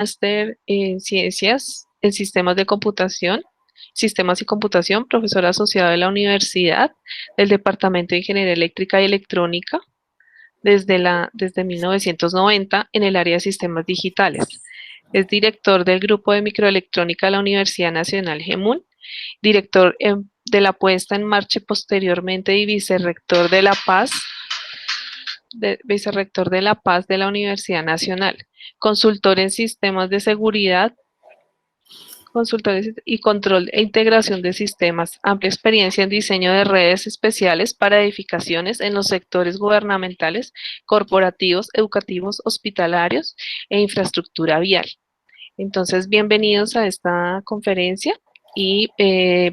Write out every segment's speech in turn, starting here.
máster en Ciencias en Sistemas y Computación, profesor asociado de la Universidad del Departamento de Ingeniería Eléctrica y Electrónica desde 1990 en el área de sistemas digitales. Es director del Grupo de Microelectrónica de la Universidad Nacional GEMUN, director de la puesta en marcha y posteriormente y vicerrector de la Paz de la Universidad Nacional, consultor en sistemas de seguridad, consultores y control e integración de sistemas, amplia experiencia en diseño de redes especiales para edificaciones en los sectores gubernamentales, corporativos, educativos, hospitalarios e infraestructura vial. Entonces, bienvenidos a esta conferencia y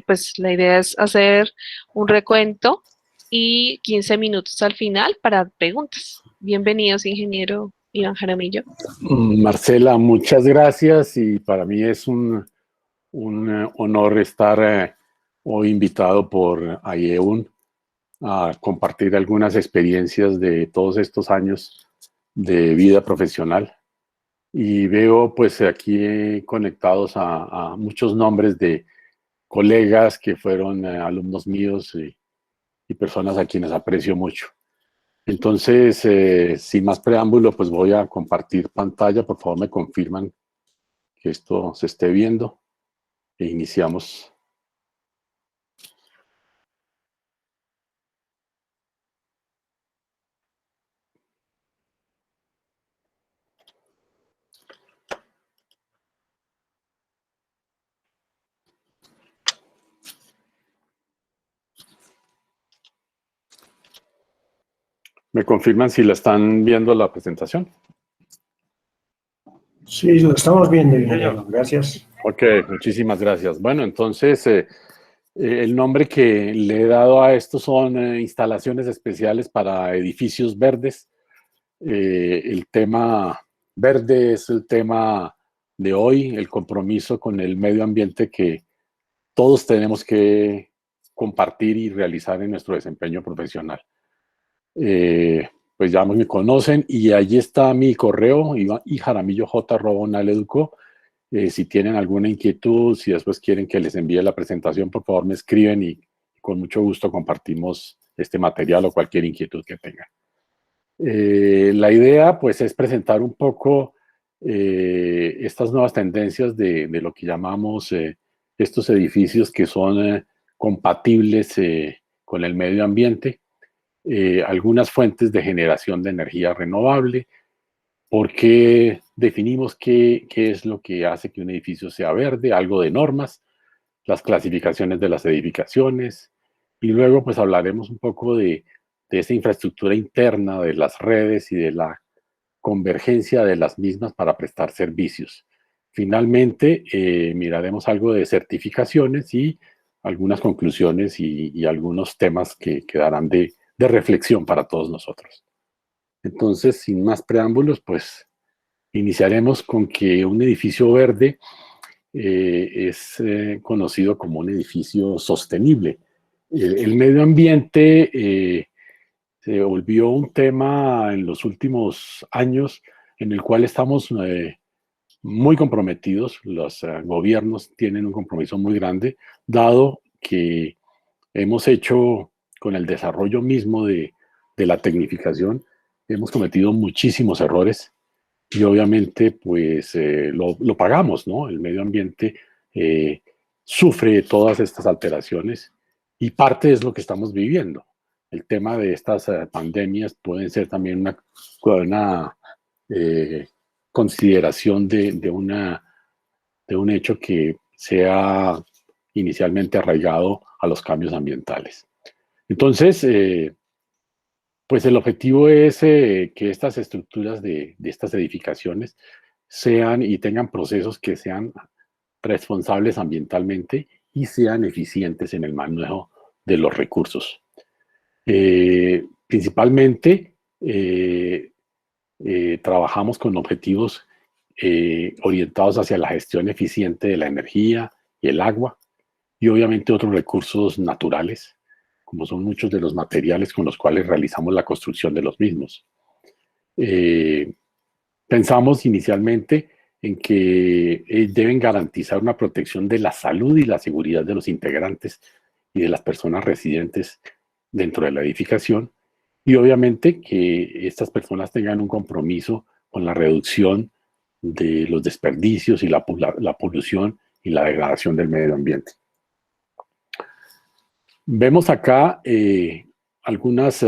pues la idea es hacer un recuento y 15 minutos al final para preguntas. Bienvenidos, ingeniero Iván Jaramillo. Marcela, muchas gracias y para mí es un honor estar hoy invitado por IEUN a compartir algunas experiencias de todos estos años de vida profesional. Y veo pues aquí conectados a muchos nombres de colegas que fueron alumnos míos y personas a quienes aprecio mucho. Entonces, sin más preámbulo, pues voy a compartir pantalla. Por favor, me confirman que esto se esté viendo e iniciamos. ¿Me confirman si la están viendo la presentación? Sí, lo estamos viendo, ingeniero. Gracias. Ok, muchísimas gracias. Bueno, entonces, el nombre que le he dado a esto son instalaciones especiales para edificios verdes. El tema verde es el tema de hoy, el compromiso con el medio ambiente que todos tenemos que compartir y realizar en nuestro desempeño profesional. Pues ya me conocen y allí está mi correo, ijaramillo.j@unaleduco. Si tienen alguna inquietud, si después quieren que les envíe la presentación, por favor me escriben y con mucho gusto compartimos este material o cualquier inquietud que tengan. La idea pues es presentar un poco estas nuevas tendencias de lo que llamamos estos edificios que son compatibles con el medio ambiente, algunas fuentes de generación de energía renovable, por qué definimos qué es lo que hace que un edificio sea verde, algo de normas, las clasificaciones de las edificaciones, y luego pues hablaremos un poco de esa infraestructura interna, de las redes y de la convergencia de las mismas para prestar servicios. Finalmente, miraremos algo de certificaciones y algunas conclusiones y algunos temas que quedarán de reflexión para todos nosotros. Entonces, sin más preámbulos, pues iniciaremos con que un edificio verde es conocido como un edificio sostenible. El medio ambiente se volvió un tema en los últimos años en el cual estamos muy comprometidos. Los gobiernos tienen un compromiso muy grande, dado que hemos hecho con el desarrollo mismo de la tecnificación, hemos cometido muchísimos errores y obviamente pues lo pagamos, ¿no? El medio ambiente sufre todas estas alteraciones y parte es lo que estamos viviendo. El tema de estas pandemias pueden ser también una consideración de un hecho que sea inicialmente arraigado a los cambios ambientales. Entonces, pues el objetivo es que estas estructuras de estas edificaciones sean y tengan procesos que sean responsables ambientalmente y sean eficientes en el manejo de los recursos. Principalmente, trabajamos con objetivos orientados hacia la gestión eficiente de la energía y el agua y obviamente otros recursos naturales, como son muchos de los materiales con los cuales realizamos la construcción de los mismos. Pensamos inicialmente en que deben garantizar una protección de la salud y la seguridad de los integrantes y de las personas residentes dentro de la edificación, y obviamente que estas personas tengan un compromiso con la reducción de los desperdicios y la polución y la degradación del medio ambiente. Vemos acá algunas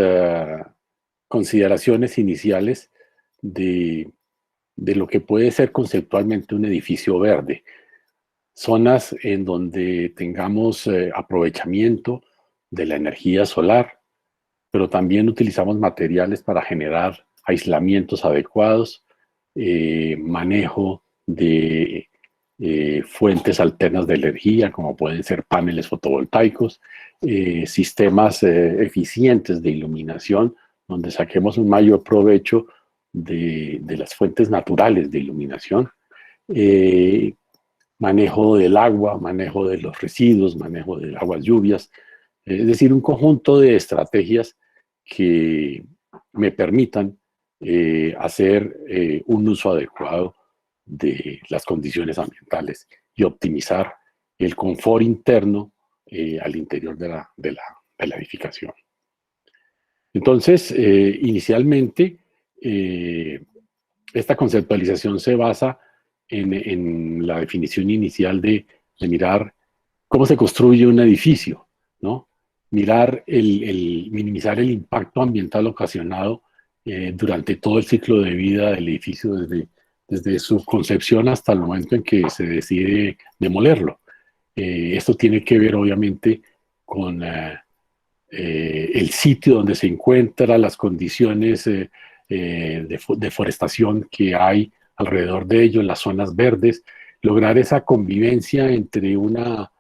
consideraciones iniciales de lo que puede ser conceptualmente un edificio verde. Zonas en donde tengamos aprovechamiento de la energía solar, pero también utilizamos materiales para generar aislamientos adecuados, manejo de fuentes alternas de energía, como pueden ser paneles fotovoltaicos, sistemas eficientes de iluminación, donde saquemos un mayor provecho de las fuentes naturales de iluminación, manejo del agua, manejo de los residuos, manejo de aguas lluvias, es decir, un conjunto de estrategias que me permitan hacer un uso adecuado de las condiciones ambientales y optimizar el confort interno al interior de la edificación. Entonces, inicialmente, esta conceptualización se basa en la definición inicial de mirar cómo se construye un edificio, ¿no? Mirar minimizar el impacto ambiental ocasionado durante todo el ciclo de vida del edificio, desde su concepción hasta el momento en que se decide demolerlo. Esto tiene que ver, obviamente, con el sitio donde se encuentra, las condiciones de deforestación que hay alrededor de ello, las zonas verdes, lograr esa convivencia entre una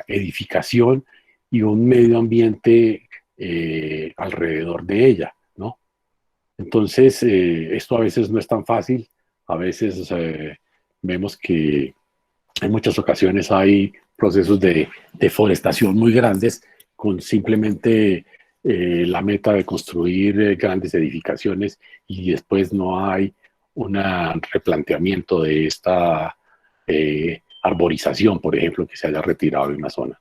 edificación y un medio ambiente alrededor de ella, ¿no? Entonces, esto a veces no es tan fácil, a veces vemos que en muchas ocasiones hay procesos de deforestación muy grandes con simplemente la meta de construir grandes edificaciones, y después no hay un replanteamiento de esta arborización, por ejemplo, que se haya retirado de una zona.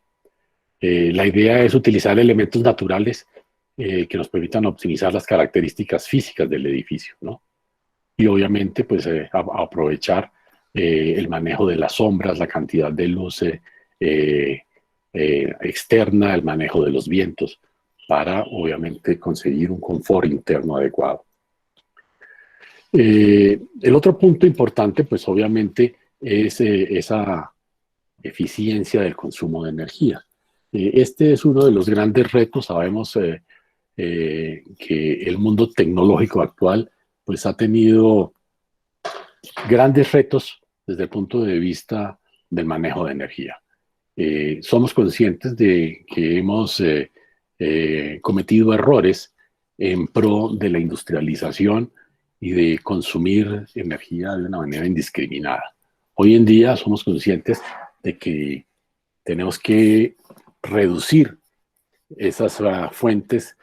La idea es utilizar elementos naturales que nos permitan optimizar las características físicas del edificio, ¿no? Y obviamente, pues, aprovechar el manejo de las sombras, la cantidad de luz externa, el manejo de los vientos, para, obviamente, conseguir un confort interno adecuado. El otro punto importante, pues, obviamente, es esa eficiencia del consumo de energía. Este es uno de los grandes retos. Sabemos que el mundo tecnológico actual pues ha tenido grandes retos desde el punto de vista del manejo de energía. Somos conscientes de que hemos cometido errores en pro de la industrialización y de consumir energía de una manera indiscriminada. Hoy en día somos conscientes de que tenemos que reducir esas fuentes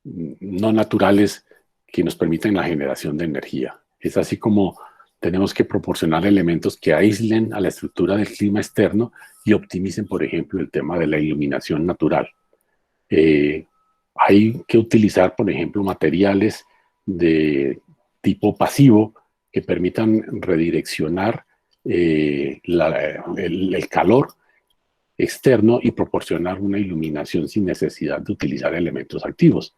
no naturales que nos permiten la generación de energía. Es así como tenemos que proporcionar elementos que aíslen a la estructura del clima externo y optimicen, por ejemplo, el tema de la iluminación natural. Hay que utilizar, por ejemplo, materiales de tipo pasivo que permitan redireccionar el calor externo y proporcionar una iluminación sin necesidad de utilizar elementos activos.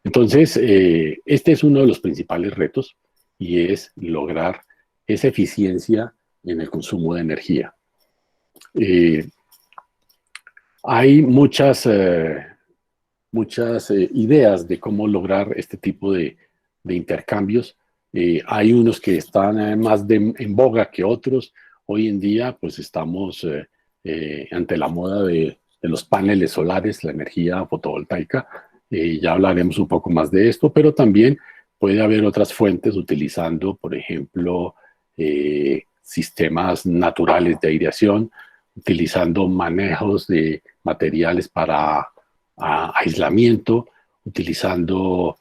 Entonces, este es uno de los principales retos, y es lograr esa eficiencia en el consumo de energía. Hay muchas ideas de cómo lograr este tipo de intercambios. Hay unos que están más en boga que otros. Hoy en día, pues, estamos ante la moda de los paneles solares, la energía fotovoltaica. Ya hablaremos un poco más de esto, pero también puede haber otras fuentes utilizando, por ejemplo, sistemas naturales de aireación, utilizando manejos de materiales para aislamiento, utilizando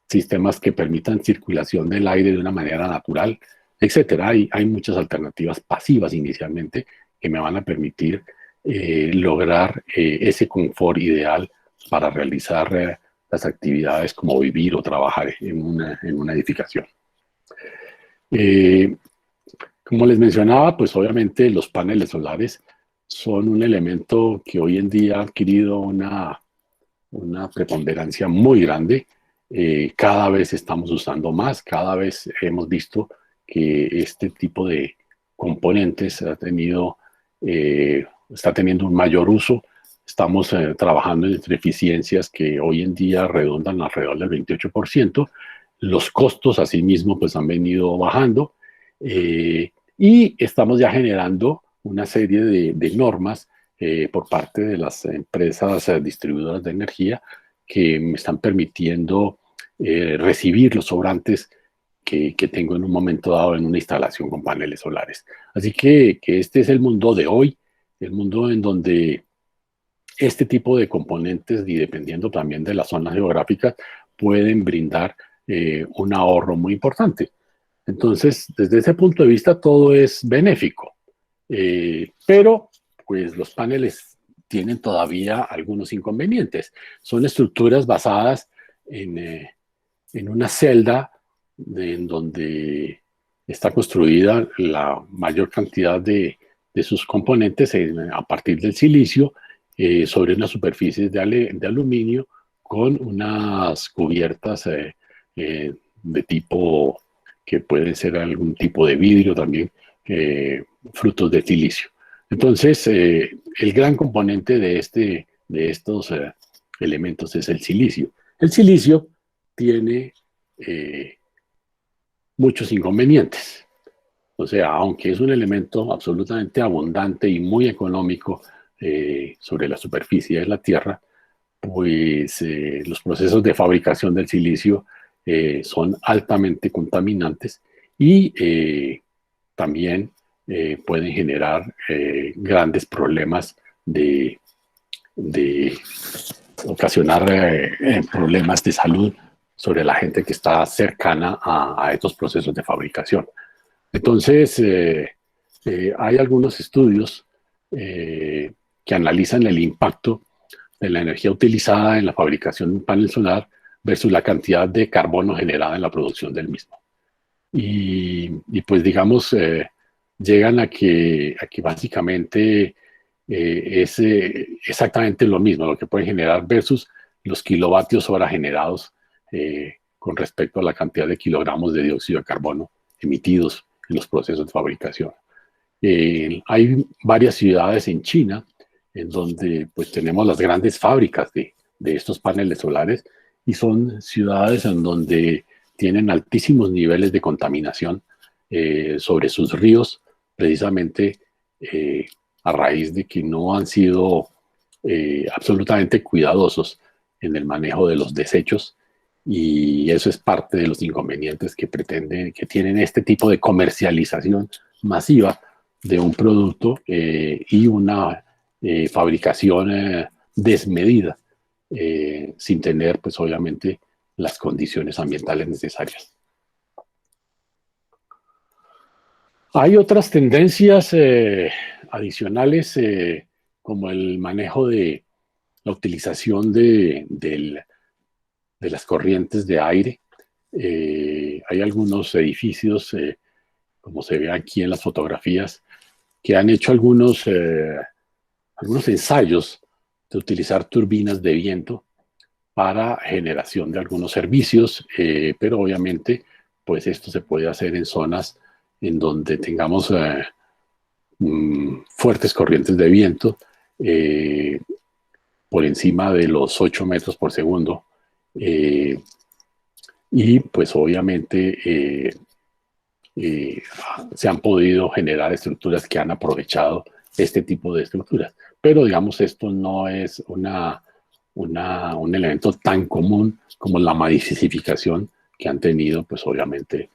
sistemas que permitan circulación del aire de una manera natural, etcétera. Hay muchas alternativas pasivas inicialmente que me van a permitir lograr ese confort ideal para realizar las actividades como vivir o trabajar en una edificación. Como les mencionaba, pues obviamente los paneles solares son un elemento que hoy en día ha adquirido una preponderancia muy grande. Cada vez estamos usando más, cada vez hemos visto que este tipo de componentes está teniendo un mayor uso. Estamos trabajando en eficiencias que hoy en día redondan alrededor del 28%. Los costos, asimismo, pues han venido bajando y estamos ya generando una serie de normas por parte de las empresas distribuidoras de energía que me están permitiendo recibir los sobrantes que tengo en un momento dado en una instalación con paneles solares. Así que este es el mundo de hoy, el mundo en donde este tipo de componentes, y dependiendo también de las zonas geográficas, pueden brindar un ahorro muy importante. Entonces, desde ese punto de vista, todo es benéfico. Pero, pues, los paneles tienen todavía algunos inconvenientes. Son estructuras basadas en una celda en donde está construida la mayor cantidad de sus componentes a partir del silicio sobre una superficie de aluminio con unas cubiertas de tipo que pueden ser algún tipo de vidrio también, frutos de silicio. Entonces, el gran componente de estos elementos es el silicio. El silicio tiene muchos inconvenientes. O sea, aunque es un elemento absolutamente abundante y muy económico sobre la superficie de la Tierra, pues los procesos de fabricación del silicio son altamente contaminantes y también pueden generar grandes problemas de ocasionar problemas de salud sobre la gente que está cercana a estos procesos de fabricación. Entonces, hay algunos estudios que analizan el impacto de la energía utilizada en la fabricación de un panel solar versus la cantidad de carbono generada en la producción del mismo. Y pues digamos, llegan a que básicamente es exactamente lo mismo, lo que puede generar versus los kilovatios hora generados con respecto a la cantidad de kilogramos de dióxido de carbono emitidos en los procesos de fabricación. Hay varias ciudades en China en donde pues tenemos las grandes fábricas de estos paneles solares y son ciudades en donde tienen altísimos niveles de contaminación sobre sus ríos, precisamente a raíz de que no han sido absolutamente cuidadosos en el manejo de los desechos, y eso es parte de los inconvenientes que tienen este tipo de comercialización masiva de un producto y una fabricación desmedida, sin tener, pues obviamente, las condiciones ambientales necesarias. Hay otras tendencias adicionales, como el manejo de la utilización de las corrientes de aire. Hay algunos edificios, como se ve aquí en las fotografías, que han hecho algunos ensayos de utilizar turbinas de viento para generación de algunos servicios, pero obviamente pues esto se puede hacer en zonas en donde tengamos fuertes corrientes de viento por encima de los 8 metros por segundo, y pues obviamente se han podido generar estructuras que han aprovechado este tipo de estructuras, pero digamos esto no es un elemento tan común como la masificación que han tenido pues obviamente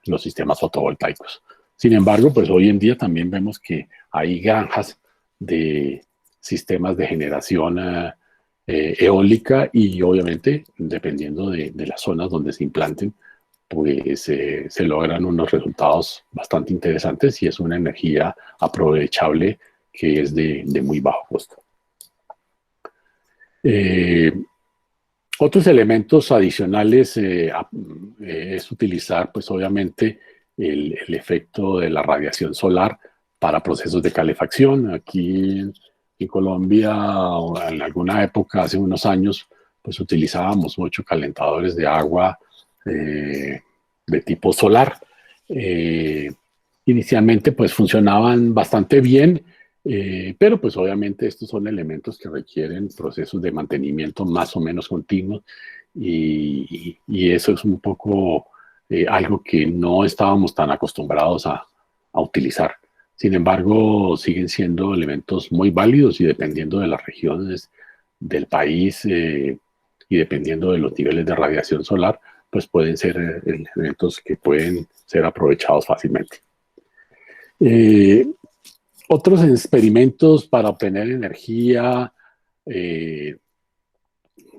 los sistemas fotovoltaicos. Sin embargo, pues hoy en día también vemos que hay granjas de sistemas de generación eólica y obviamente, dependiendo de las zonas donde se implanten, pues se logran unos resultados bastante interesantes y es una energía aprovechable que es de muy bajo costo. Otros elementos adicionales es utilizar, pues obviamente, el efecto de la radiación solar para procesos de calefacción. Aquí en Colombia, o en alguna época, hace unos años, pues utilizábamos mucho calentadores de agua de tipo solar. Inicialmente, pues funcionaban bastante bien, pero pues obviamente estos son elementos que requieren procesos de mantenimiento más o menos continuos y eso es un poco algo que no estábamos tan acostumbrados a utilizar. Sin embargo, siguen siendo elementos muy válidos y dependiendo de las regiones del país y dependiendo de los niveles de radiación solar, pues pueden ser elementos que pueden ser aprovechados fácilmente. Otros experimentos para obtener energía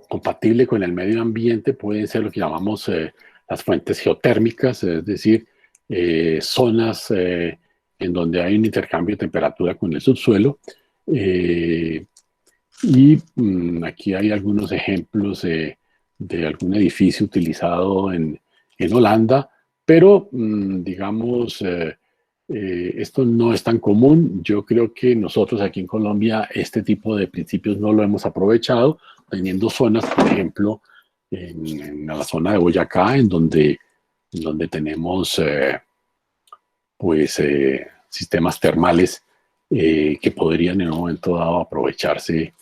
compatible con el medio ambiente pueden ser lo que llamamos las fuentes geotérmicas, es decir, zonas en donde hay un intercambio de temperatura con el subsuelo. Aquí hay algunos ejemplos de algún edificio utilizado en Holanda, pero digamos, esto no es tan común. Yo creo que nosotros aquí en Colombia este tipo de principios no lo hemos aprovechado, teniendo zonas, por ejemplo, en la zona de Boyacá, en donde tenemos sistemas termales que podrían en un momento dado aprovecharse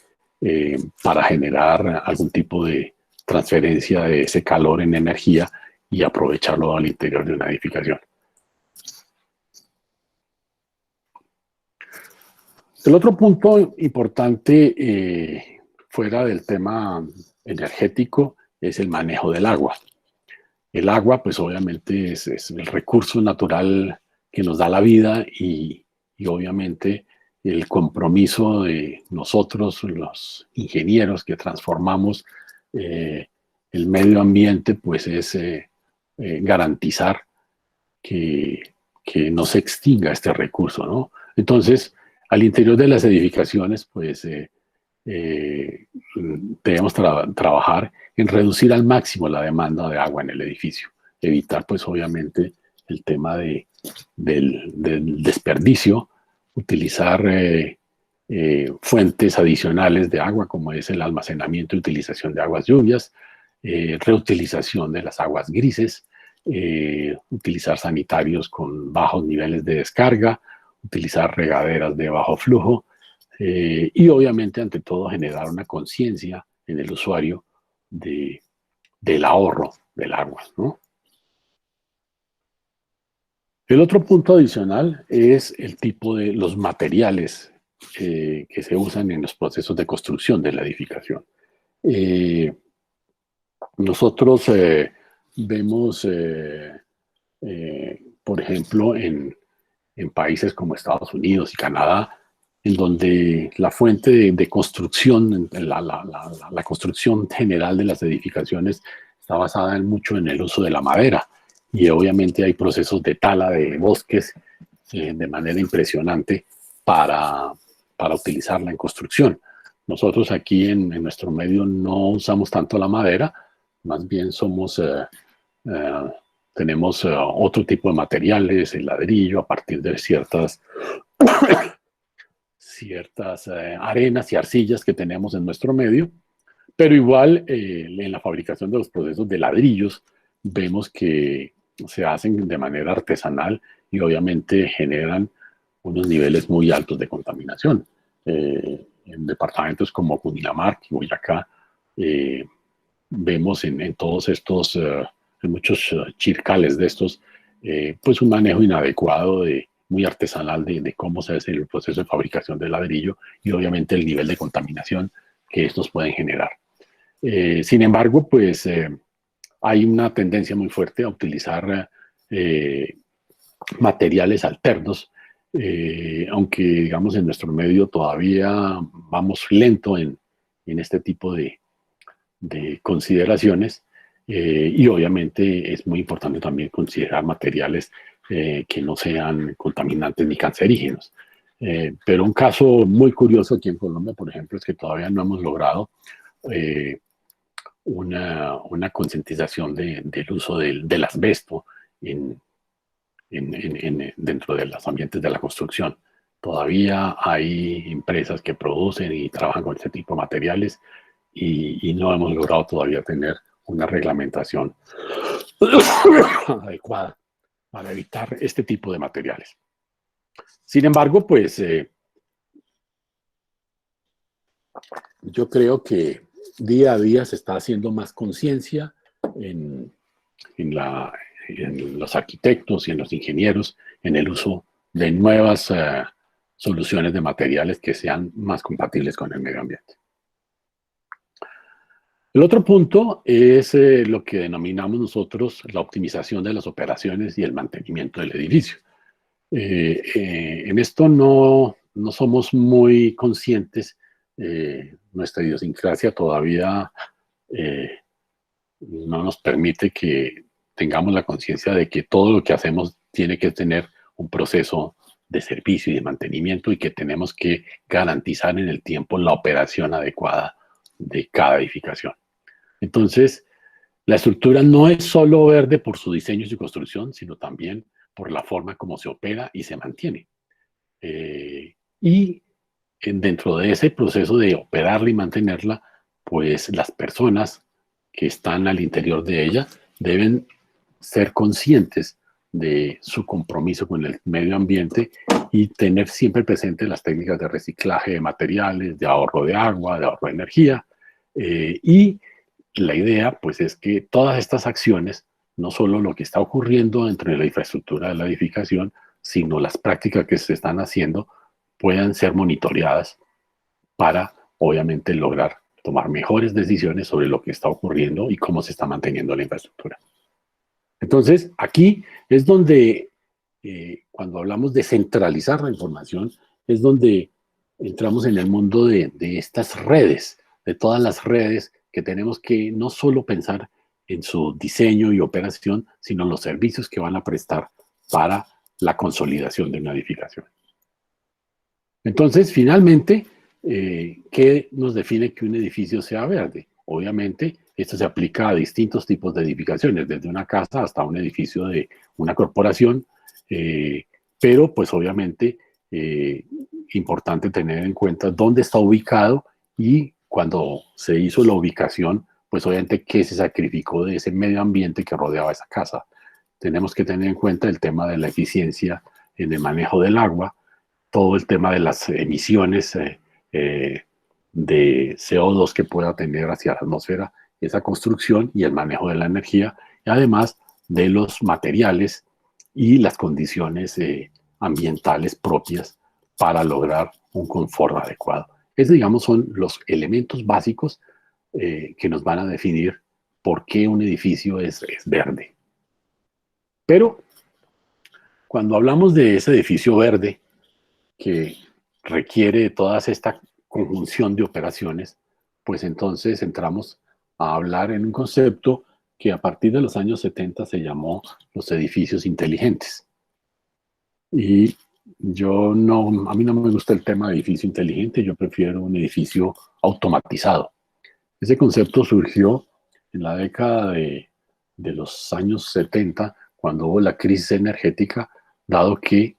para generar algún tipo de transferencia de ese calor en energía y aprovecharlo al interior de una edificación. El otro punto importante fuera del tema energético es el manejo del agua. El agua, pues obviamente es el recurso natural que nos da la vida y obviamente el compromiso de nosotros, los ingenieros que transformamos el medio ambiente, pues es garantizar que no se extinga este recurso, ¿no? Entonces, al interior de las edificaciones, pues debemos trabajar en reducir al máximo la demanda de agua en el edificio, evitar pues obviamente el tema del desperdicio, utilizar fuentes adicionales de agua como es el almacenamiento y utilización de aguas lluvias, reutilización de las aguas grises, utilizar sanitarios con bajos niveles de descarga, utilizar regaderas de bajo flujo y obviamente ante todo generar una conciencia en el usuario del ahorro del agua, ¿no? El otro punto adicional es el tipo de los materiales que se usan en los procesos de construcción de la edificación. Nosotros vemos, por ejemplo, en países como Estados Unidos y Canadá, en donde la fuente de construcción, la construcción general de las edificaciones está basada mucho en el uso de la madera. Y obviamente hay procesos de tala de bosques de manera impresionante para utilizarla en construcción. Nosotros aquí en nuestro medio no usamos tanto la madera, más bien tenemos otro tipo de materiales, el ladrillo, a partir de ciertas arenas y arcillas que tenemos en nuestro medio, pero igual en la fabricación de los procesos de ladrillos vemos que se hacen de manera artesanal y obviamente generan unos niveles muy altos de contaminación. En departamentos como Cundinamarca y Boyacá vemos en todos estos, en muchos chircales de estos, pues un manejo inadecuado muy artesanal de cómo se hace el proceso de fabricación del ladrillo y obviamente el nivel de contaminación que estos pueden generar. Sin embargo, pues hay una tendencia muy fuerte a utilizar materiales alternos, aunque digamos en nuestro medio todavía vamos lento en en este tipo de consideraciones. Y obviamente es muy importante también considerar materiales que no sean contaminantes ni cancerígenos. Pero un caso muy curioso aquí en Colombia, por ejemplo, es que todavía no hemos logrado una concientización del uso del asbesto dentro de los ambientes de la construcción. Todavía hay empresas que producen y trabajan con este tipo de materiales y no hemos logrado todavía tener una reglamentación adecuada para evitar este tipo de materiales. Sin embargo, pues yo creo que día a día se está haciendo más conciencia en los arquitectos y en los ingenieros en el uso de nuevas soluciones de materiales que sean más compatibles con el medio ambiente. El otro punto es lo que denominamos nosotros la optimización de las operaciones y el mantenimiento del edificio. En esto no somos muy conscientes. Nuestra idiosincrasia todavía no nos permite que tengamos la conciencia de que todo lo que hacemos tiene que tener un proceso de servicio y de mantenimiento y que tenemos que garantizar en el tiempo la operación adecuada de cada edificación. Entonces, la estructura no es solo verde por su diseño y su construcción, sino también por la forma como se opera y se mantiene. Y dentro de ese proceso de operarla y mantenerla, pues las personas que están al interior de ella deben ser conscientes de su compromiso con el medio ambiente y tener siempre presente las técnicas de reciclaje de materiales, de ahorro de agua, de ahorro de energía. Y la idea, pues, es que todas estas acciones, no solo lo que está ocurriendo dentro de la infraestructura de la edificación, sino las prácticas que se están haciendo, puedan ser monitoreadas para, obviamente, lograr tomar mejores decisiones sobre lo que está ocurriendo y cómo se está manteniendo la infraestructura. Entonces, aquí es donde, cuando hablamos de centralizar la información, es donde entramos en el mundo de estas redes, de todas las redes que tenemos que no solo pensar en su diseño y operación, sino en los servicios que van a prestar para la consolidación de una edificación. Entonces, finalmente, ¿qué nos define que un edificio sea verde? Obviamente, esto se aplica a distintos tipos de edificaciones, desde una casa hasta un edificio de una corporación, pero pues obviamente importante tener en cuenta dónde está ubicado y cuando se hizo la ubicación, pues obviamente qué se sacrificó de ese medio ambiente que rodeaba esa casa. Tenemos que tener en cuenta el tema de la eficiencia en el manejo del agua, todo el tema de las emisiones de CO2 que pueda tener hacia la atmósfera esa construcción y el manejo de la energía, y además de los materiales y las condiciones ambientales propias para lograr un confort adecuado. Esos, digamos, son los elementos básicos que nos van a definir por qué un edificio es verde. Pero cuando hablamos de ese edificio verde, que requiere toda esta conjunción de operaciones, pues entonces entramos a hablar en un concepto que a partir de los años 70 se llamó los edificios inteligentes. Y a mí no me gusta el tema de edificio inteligente, yo prefiero un edificio automatizado. Ese concepto surgió en la década de los años 70, cuando hubo la crisis energética, dado que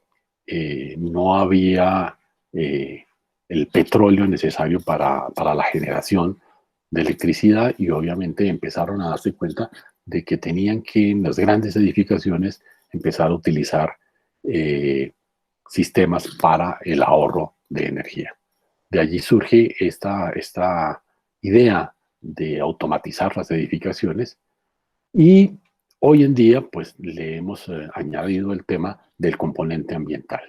no había el petróleo necesario para la generación de electricidad y obviamente empezaron a darse cuenta de que tenían que en las grandes edificaciones empezar a utilizar sistemas para el ahorro de energía. De allí surge esta idea de automatizar las edificaciones y hoy en día pues le hemos añadido el tema del componente ambiental.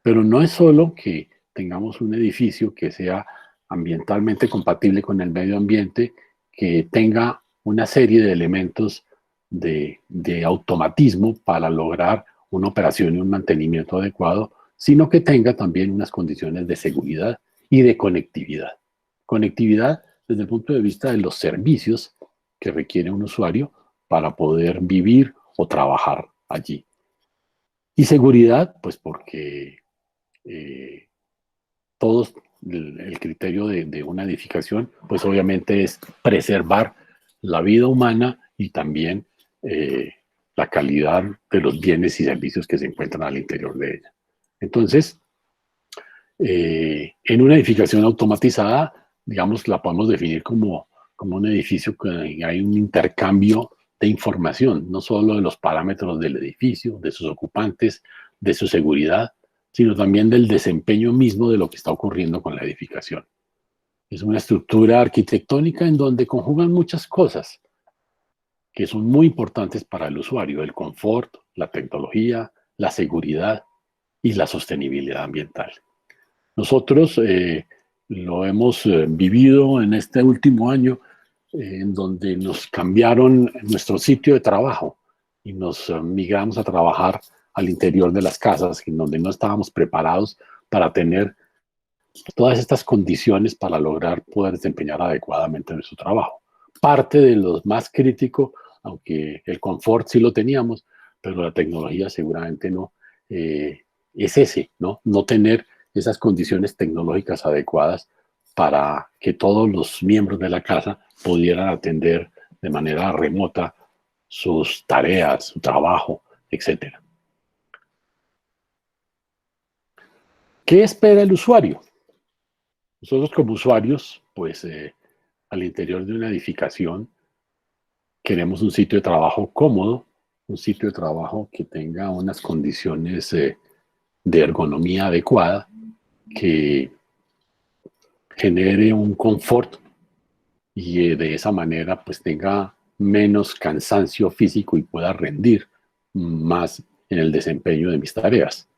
Pero no es solo que tengamos un edificio que sea ambientalmente compatible con el medio ambiente, que tenga una serie de elementos de automatismo para lograr una operación y un mantenimiento adecuado, sino que tenga también unas condiciones de seguridad y de conectividad. Conectividad desde el punto de vista de los servicios que requiere un usuario para poder vivir o trabajar allí. Y seguridad, pues porque todos el criterio de una edificación, pues obviamente es preservar la vida humana y también la calidad de los bienes y servicios que se encuentran al interior de ella. Entonces, en una edificación automatizada, digamos, la podemos definir como un edificio que hay un intercambio de información, no solo de los parámetros del edificio, de sus ocupantes, de su seguridad, sino también del desempeño mismo de lo que está ocurriendo con la edificación. Es una estructura arquitectónica en donde conjugan muchas cosas que son muy importantes para el usuario: el confort, la tecnología, la seguridad y la sostenibilidad ambiental. Nosotros lo hemos vivido en este último año, en donde nos cambiaron nuestro sitio de trabajo y nos migramos a trabajar al interior de las casas, en donde no estábamos preparados para tener todas estas condiciones para lograr poder desempeñar adecuadamente nuestro trabajo. Parte de lo más crítico, aunque el confort sí lo teníamos, pero la tecnología seguramente no, es ese, ¿no? No tener esas condiciones tecnológicas adecuadas para que todos los miembros de la casa pudieran atender de manera remota sus tareas, su trabajo, etc. ¿Qué espera el usuario? Nosotros como usuarios, pues al interior de una edificación queremos un sitio de trabajo cómodo, un sitio de trabajo que tenga unas condiciones de ergonomía adecuada, que genere un confort y de esa manera pues tenga menos cansancio físico y pueda rendir más en el desempeño de mis tareas.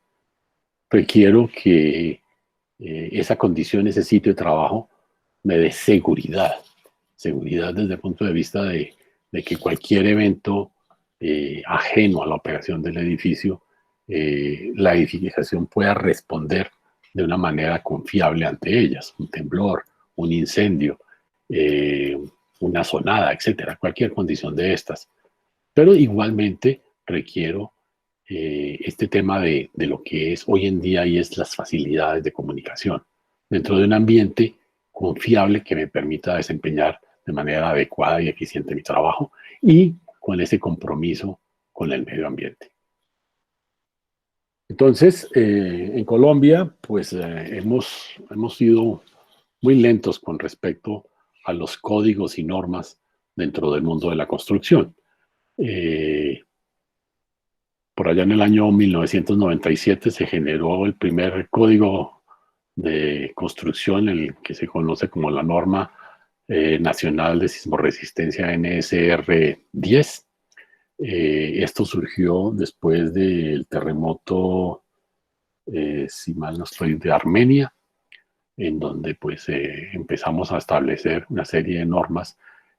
Requiero que esa condición, ese sitio de trabajo me dé seguridad. Seguridad desde el punto de vista de que cualquier evento ajeno a la operación del edificio, la edificación pueda responder de una manera confiable ante ellas. Un temblor, un incendio, una sonada, etcétera, cualquier condición de estas. Pero igualmente requiero este tema de lo que es hoy en día y es las facilidades de comunicación dentro de un ambiente confiable que me permita desempeñar de manera adecuada y eficiente mi trabajo y con ese compromiso con el medio ambiente. Entonces, en Colombia, pues hemos sido muy lentos con respecto a los códigos y normas dentro del mundo de la construcción. Por allá en el año 1997 se generó el primer código de construcción, el que se conoce como la norma nacional de sismorresistencia NSR 10. Esto surgió después del terremoto, si mal no estoy, de Armenia, en donde pues empezamos a establecer una serie de normas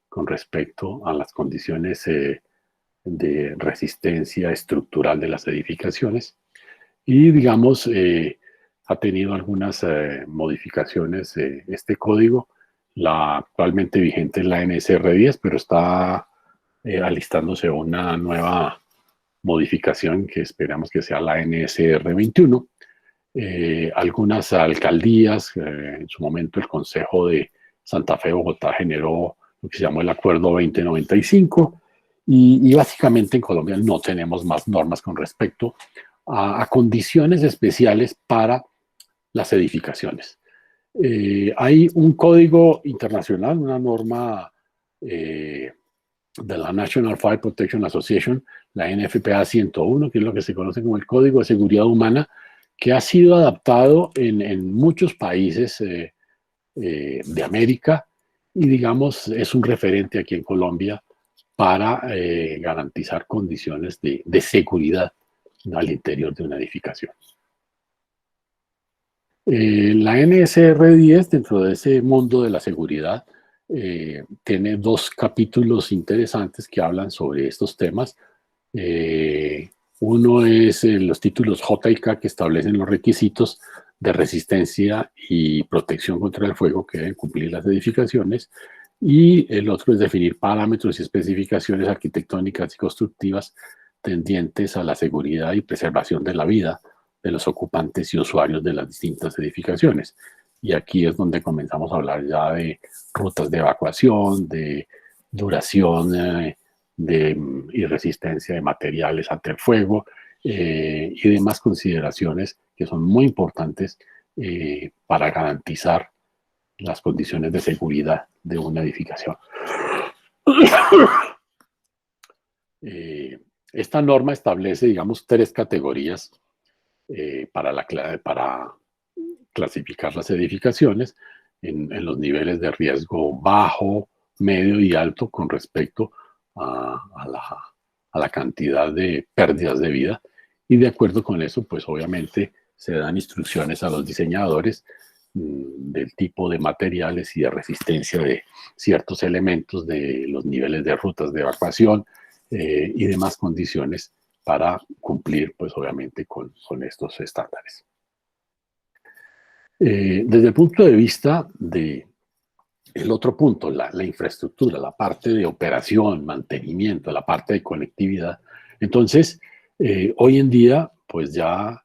con respecto a las condiciones de resistencia estructural de las edificaciones y digamos ha tenido algunas modificaciones este código. La actualmente vigente es la NSR 10, pero está alistándose una nueva modificación que esperamos que sea la NSR 21. Algunas alcaldías, en su momento el Consejo de Santa Fe, Bogotá, generó lo que se llamó el Acuerdo 2095 y básicamente en Colombia no tenemos más normas con respecto a condiciones especiales para las edificaciones. Hay un código internacional, una norma de la National Fire Protection Association, la NFPA 101, que es lo que se conoce como el Código de Seguridad Humana, que ha sido adaptado en muchos países de América y digamos es un referente aquí en Colombia para garantizar condiciones de seguridad al interior de una edificación. La NSR 10, dentro de ese mundo de la seguridad, tiene dos capítulos interesantes que hablan sobre estos temas. Uno es los títulos J y K que establecen los requisitos de resistencia y protección contra el fuego que deben cumplir las edificaciones, y el otro es definir parámetros y especificaciones arquitectónicas y constructivas tendientes a la seguridad y preservación de la vida de los ocupantes y usuarios de las distintas edificaciones. Y aquí es donde comenzamos a hablar ya de rutas de evacuación, de duración y resistencia de materiales ante el fuego, y demás consideraciones que son muy importantes para garantizar las condiciones de seguridad de una edificación. Esta norma establece, digamos, 3 categorías para clasificar las edificaciones en los niveles de riesgo bajo, medio y alto con respecto a la cantidad de pérdidas de vida. Y de acuerdo con eso, pues obviamente se dan instrucciones a los diseñadores del tipo de materiales y de resistencia de ciertos elementos, de los niveles de rutas de evacuación y demás condiciones para cumplir, pues obviamente, con estos estándares. Desde el punto de vista de el otro punto, la infraestructura, la parte de operación, mantenimiento, la parte de conectividad, entonces, hoy en día, pues ya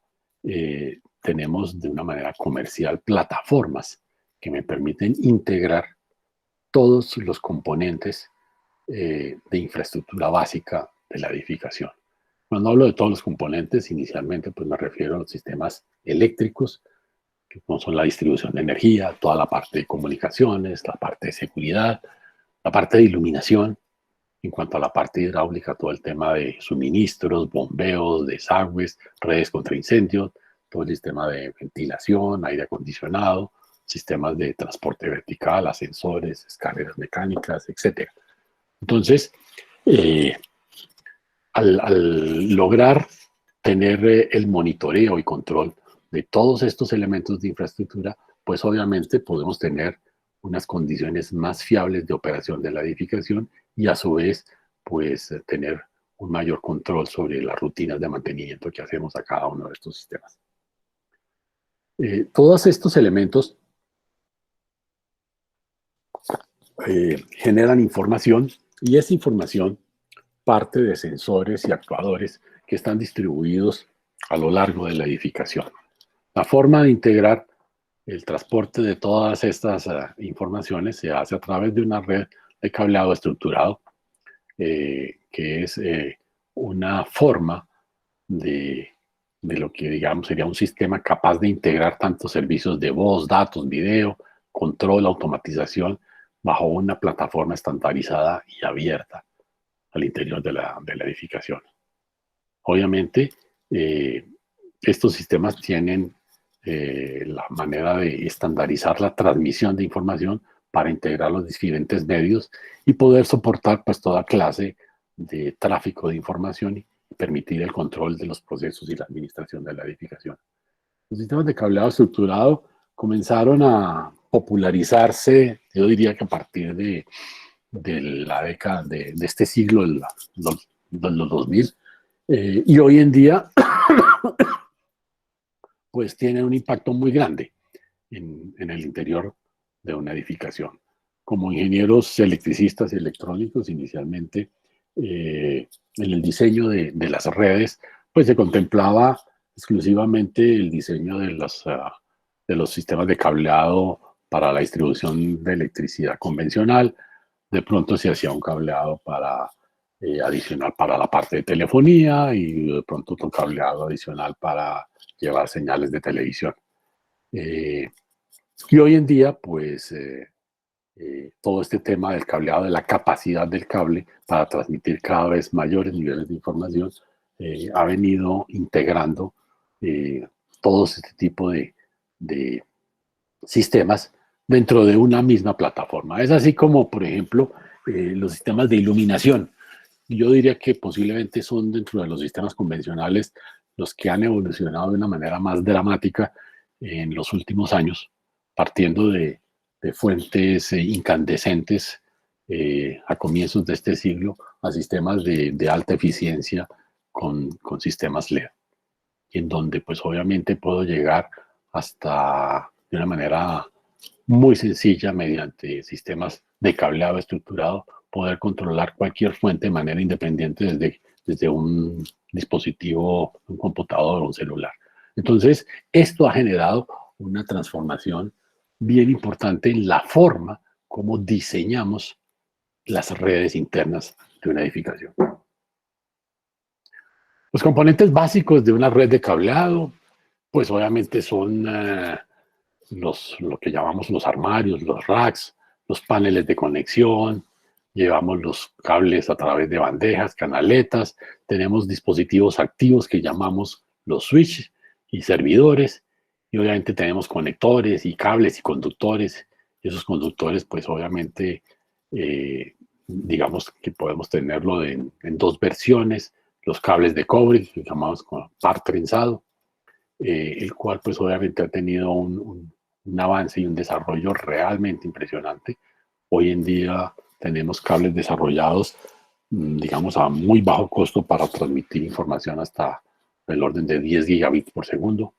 tenemos de una manera comercial plataformas que me permiten integrar todos los componentes de infraestructura básica de la edificación. Cuando hablo de todos los componentes, inicialmente pues me refiero a los sistemas eléctricos, que son la distribución de energía, toda la parte de comunicaciones, la parte de seguridad, la parte de iluminación. En cuanto a la parte hidráulica, todo el tema de suministros, bombeos, desagües, redes contra incendios, todo el sistema de ventilación, aire acondicionado, sistemas de transporte vertical, ascensores, escaleras mecánicas, etc. Entonces, al lograr tener el monitoreo y control de todos estos elementos de infraestructura, pues obviamente podemos tener unas condiciones más fiables de operación de la edificación y a su vez, pues tener un mayor control sobre las rutinas de mantenimiento que hacemos a cada uno de estos sistemas. Todos estos elementos generan información, y esa información parte de sensores y actuadores que están distribuidos a lo largo de la edificación. La forma de integrar el transporte de todas estas informaciones se hace a través de una red de cableado estructurado, que es una forma de lo que, digamos, sería un sistema capaz de integrar tantos servicios de voz, datos, video, control, automatización, bajo una plataforma estandarizada y abierta al interior de la edificación. Obviamente, estos sistemas tienen la manera de estandarizar la transmisión de información para integrar los diferentes medios y poder soportar pues toda clase de tráfico de información y permitir el control de los procesos y la administración de la edificación. Los sistemas de cableado estructurado comenzaron a popularizarse, yo diría que a partir de la década de este siglo, de los 2000, y hoy en día pues tienen un impacto muy grande en el interior de una edificación. Como ingenieros electricistas y electrónicos, inicialmente en el diseño de las redes, pues se contemplaba exclusivamente el diseño de los sistemas de cableado para la distribución de electricidad convencional. De pronto se hacía un cableado adicional para la parte de telefonía, y de pronto otro cableado adicional para llevar señales de televisión. Y hoy en día, pues, todo este tema del cableado, de la capacidad del cable para transmitir cada vez mayores niveles de información, ha venido integrando todos este tipo de sistemas dentro de una misma plataforma. Es así como, por ejemplo, los sistemas de iluminación. Yo diría que posiblemente son, dentro de los sistemas convencionales, los que han evolucionado de una manera más dramática en los últimos años, partiendo de fuentes incandescentes a comienzos de este siglo a sistemas de alta eficiencia con sistemas LED, en donde pues obviamente puedo llegar hasta de una manera muy sencilla, mediante sistemas de cableado estructurado, poder controlar cualquier fuente de manera independiente desde un dispositivo, un computador o un celular. Entonces, esto ha generado una transformación bien importante en la forma como diseñamos las redes internas de una edificación. Los componentes básicos de una red de cableado, pues obviamente son lo que llamamos los armarios, los racks, los paneles de conexión, llevamos los cables a través de bandejas, canaletas, tenemos dispositivos activos que llamamos los switches y servidores, y obviamente tenemos conectores y cables y conductores, y esos conductores pues obviamente digamos que podemos tenerlo en dos versiones, los cables de cobre, que llamamos par trenzado, el cual pues obviamente ha tenido un avance y un desarrollo realmente impresionante. Hoy en día tenemos cables desarrollados, digamos, a muy bajo costo para transmitir información hasta el orden de 10 gigabits por segundo.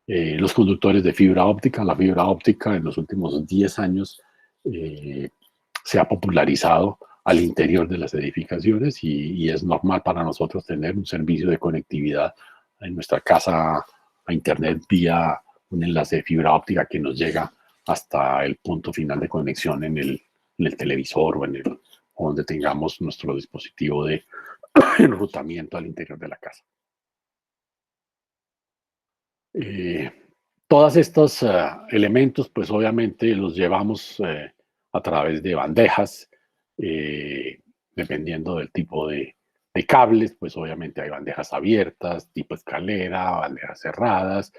Los conductores de fibra óptica, la fibra óptica en los últimos 10 años se ha popularizado al interior de las edificaciones y es normal para nosotros tener un servicio de conectividad en nuestra casa a internet vía un enlace de fibra óptica que nos llega hasta el punto final de conexión en el televisor o donde tengamos nuestro dispositivo de enrutamiento al interior de la casa. Todos estos elementos, pues obviamente los llevamos a través de bandejas, dependiendo del tipo de cables, pues obviamente hay bandejas abiertas, tipo escalera, bandejas cerradas,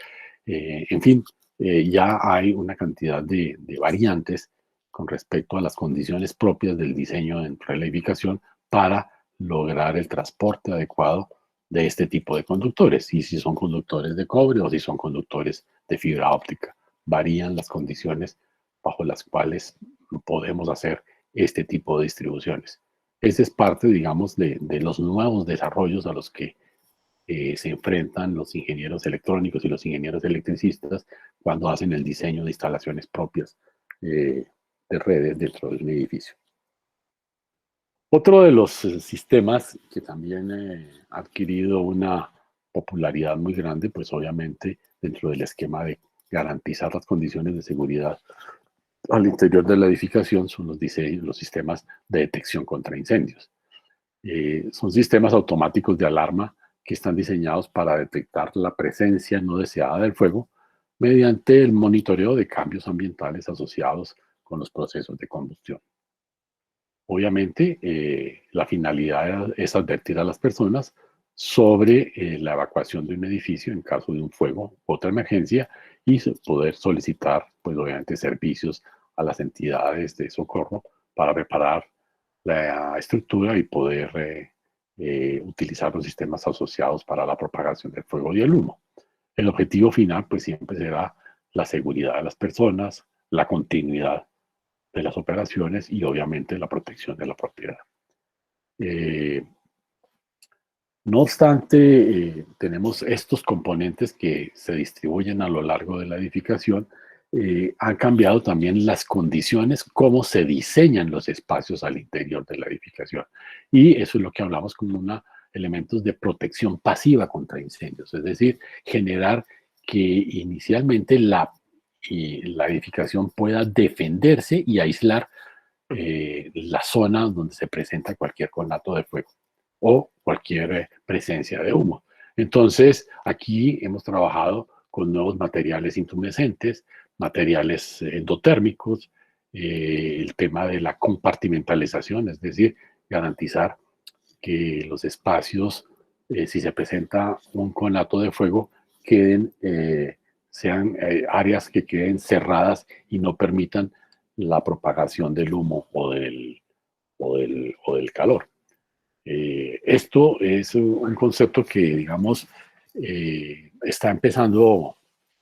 en fin, ya hay una cantidad de variantes con respecto a las condiciones propias del diseño dentro de la edificación para lograr el transporte adecuado de este tipo de conductores, y si son conductores de cobre o si son conductores de fibra óptica. Varían las condiciones bajo las cuales podemos hacer este tipo de distribuciones. Esta es parte, digamos, de los nuevos desarrollos a los que se enfrentan los ingenieros electrónicos y los ingenieros electricistas cuando hacen el diseño de instalaciones propias de redes dentro de un edificio. Otro de los sistemas que también ha adquirido una popularidad muy grande, pues obviamente dentro del esquema de garantizar las condiciones de seguridad al interior de la edificación, son los sistemas de detección contra incendios. Son sistemas automáticos de alarma que están diseñados para detectar la presencia no deseada del fuego mediante el monitoreo de cambios ambientales asociados con los procesos de combustión. Obviamente, la finalidad es advertir a las personas sobre la evacuación de un edificio en caso de un fuego u otra emergencia y poder solicitar, pues obviamente, servicios a las entidades de socorro para reparar la estructura y poder utilizar los sistemas asociados para la propagación del fuego y el humo. El objetivo final, pues siempre será la seguridad de las personas, la continuidad de las operaciones y obviamente la protección de la propiedad. No obstante, tenemos estos componentes que se distribuyen a lo largo de la edificación. Han cambiado también las condiciones, cómo se diseñan los espacios al interior de la edificación. Y eso es lo que hablamos como elementos de protección pasiva contra incendios, es decir, generar que inicialmente la edificación pueda defenderse y aislar la zona donde se presenta cualquier conato de fuego o cualquier presencia de humo. Entonces, aquí hemos trabajado con nuevos materiales intumescentes, materiales endotérmicos, el tema de la compartimentalización, es decir, garantizar que los espacios, si se presenta un conato de fuego, sean áreas que queden cerradas y no permitan la propagación del humo o del calor. Esto es un concepto que, digamos, está empezando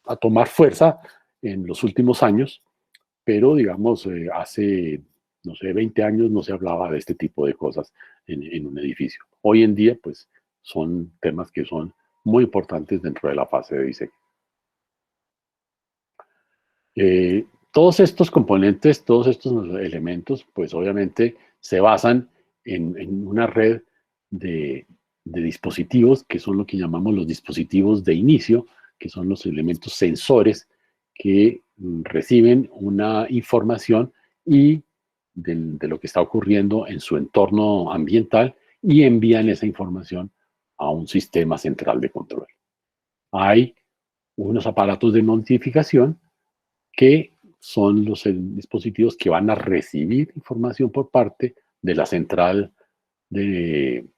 a tomar fuerza en los últimos años, pero, digamos, hace, no sé, 20 años no se hablaba de este tipo de cosas en un edificio. Hoy en día, pues, son temas que son muy importantes dentro de la fase de diseño. Todos estos componentes, todos estos elementos, pues obviamente se basan en una red de dispositivos que son lo que llamamos los dispositivos de inicio, que son los elementos sensores que reciben una información y de lo que está ocurriendo en su entorno ambiental y envían esa información a un sistema central de control. Hay unos aparatos de notificación que son los dispositivos que van a recibir información por parte de la central del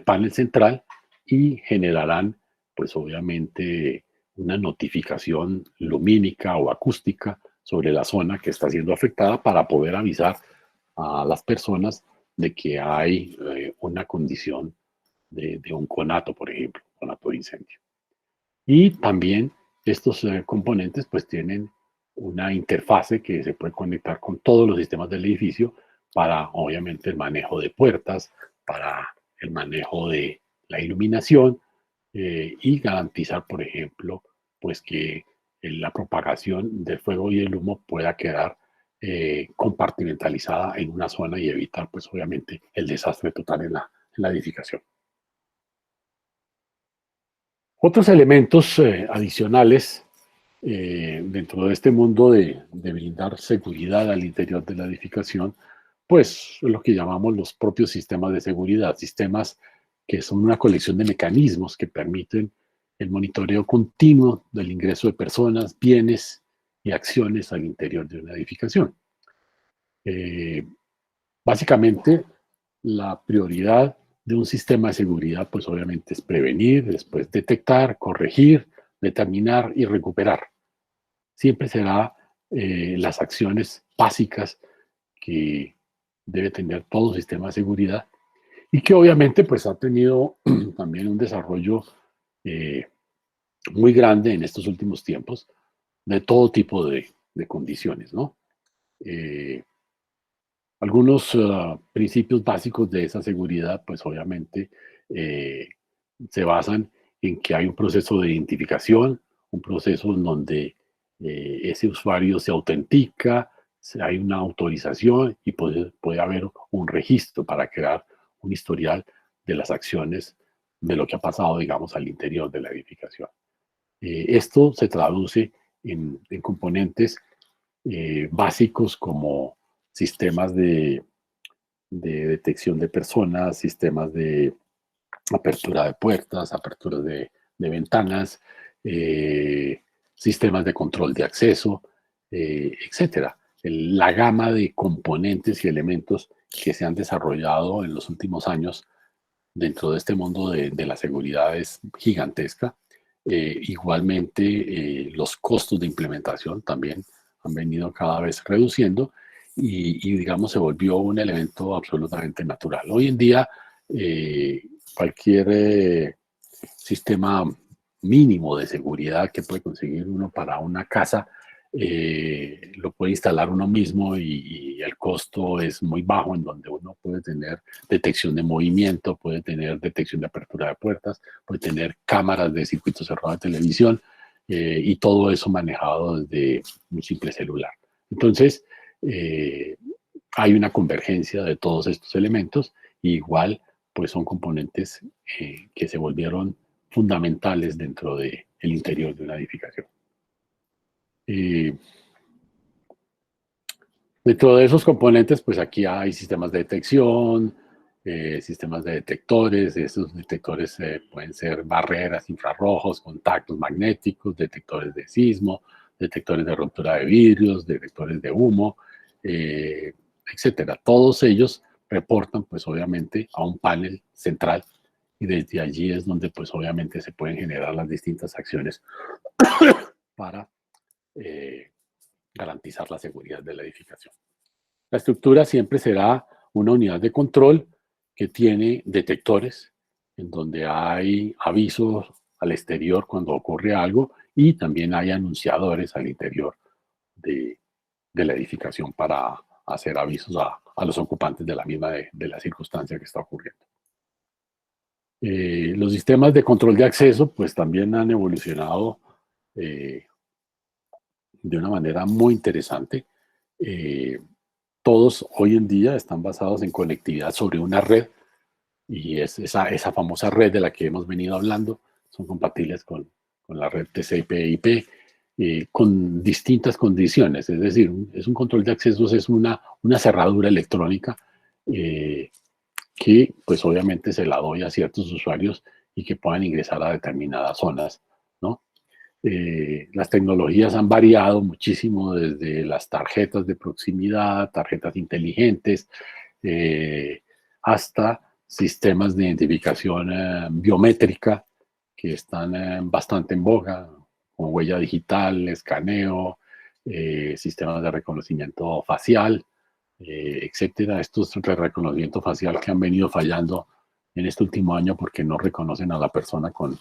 panel central y generarán, pues obviamente, una notificación lumínica o acústica sobre la zona que está siendo afectada para poder avisar a las personas de que hay una condición de un conato, por ejemplo, conato de incendio. Y también estos componentes pues tienen una interfase que se puede conectar con todos los sistemas del edificio para obviamente el manejo de puertas, para el manejo de la iluminación y garantizar, por ejemplo, pues que la propagación del fuego y el humo pueda quedar compartimentalizada en una zona y evitar pues obviamente el desastre total en la edificación. Otros elementos adicionales dentro de este mundo de brindar seguridad al interior de la edificación, pues lo que llamamos los propios sistemas de seguridad, sistemas que son una colección de mecanismos que permiten el monitoreo continuo del ingreso de personas, bienes y acciones al interior de una edificación. Eh, Básicamente, la prioridad de un sistema de seguridad, pues obviamente es prevenir, después detectar, corregir, determinar y recuperar. Siempre será las acciones básicas que debe tener todo sistema de seguridad y que obviamente pues ha tenido también un desarrollo eh, muy grande en estos últimos tiempos de todo tipo de condiciones, ¿no? Eh, Algunos principios básicos de esa seguridad, pues obviamente eh, se basan en que hay un proceso de identificación, un proceso en donde ese usuario se autentica, hay una autorización y puede haber un registro para crear un historial de las acciones de lo que ha pasado, digamos, al interior de la edificación. Esto se traduce en componentes básicos como sistemas de detección de personas, sistemas de apertura de puertas, apertura de ventanas, sistemas de control de acceso, etcétera. La gama de componentes y elementos que se han desarrollado en los últimos años dentro de este mundo de la seguridad es gigantesca. Igualmente, los costos de implementación también han venido cada vez reduciendo y, digamos, se volvió un elemento absolutamente natural. Hoy en día, cualquier sistema mínimo de seguridad que puede conseguir uno para una casa, lo puede instalar uno mismo y el costo es muy bajo, en donde uno puede tener detección de movimiento, puede tener detección de apertura de puertas, puede tener cámaras de circuito cerrado de televisión y todo eso manejado desde un simple celular. Entonces, hay una convergencia de todos estos elementos y igual pues son componentes que se volvieron fundamentales dentro del interior de una edificación. Dentro de esos componentes, pues aquí hay sistemas de detección, sistemas de detectores. Esos detectores pueden ser barreras, infrarrojos, contactos magnéticos, detectores de sismo, detectores de ruptura de vidrios, detectores de humo, etcétera. Todos ellos reportan, pues obviamente, a un panel central y desde allí es donde, pues obviamente, se pueden generar las distintas acciones para garantizar la seguridad de la edificación. La estructura siempre será una unidad de control que tiene detectores en donde hay avisos al exterior cuando ocurre algo y también hay anunciadores al interior de la edificación para hacer avisos a los ocupantes de la misma de la circunstancia que está ocurriendo. Los sistemas de control de acceso pues también han evolucionado de una manera muy interesante. Todos hoy en día están basados en conectividad sobre una red, y es esa famosa red de la que hemos venido hablando, son compatibles con la red TCP/IP, con distintas condiciones, es decir, es un control de accesos, es una cerradura electrónica que pues obviamente se la doy a ciertos usuarios y que puedan ingresar a determinadas zonas, ¿no? Las tecnologías han variado muchísimo desde las tarjetas de proximidad, tarjetas inteligentes, hasta sistemas de identificación biométrica que están bastante en boga, con huella digital, escaneo, sistemas de reconocimiento facial, etcétera. Estos de reconocimiento facial que han venido fallando en este último año porque no reconocen a la persona con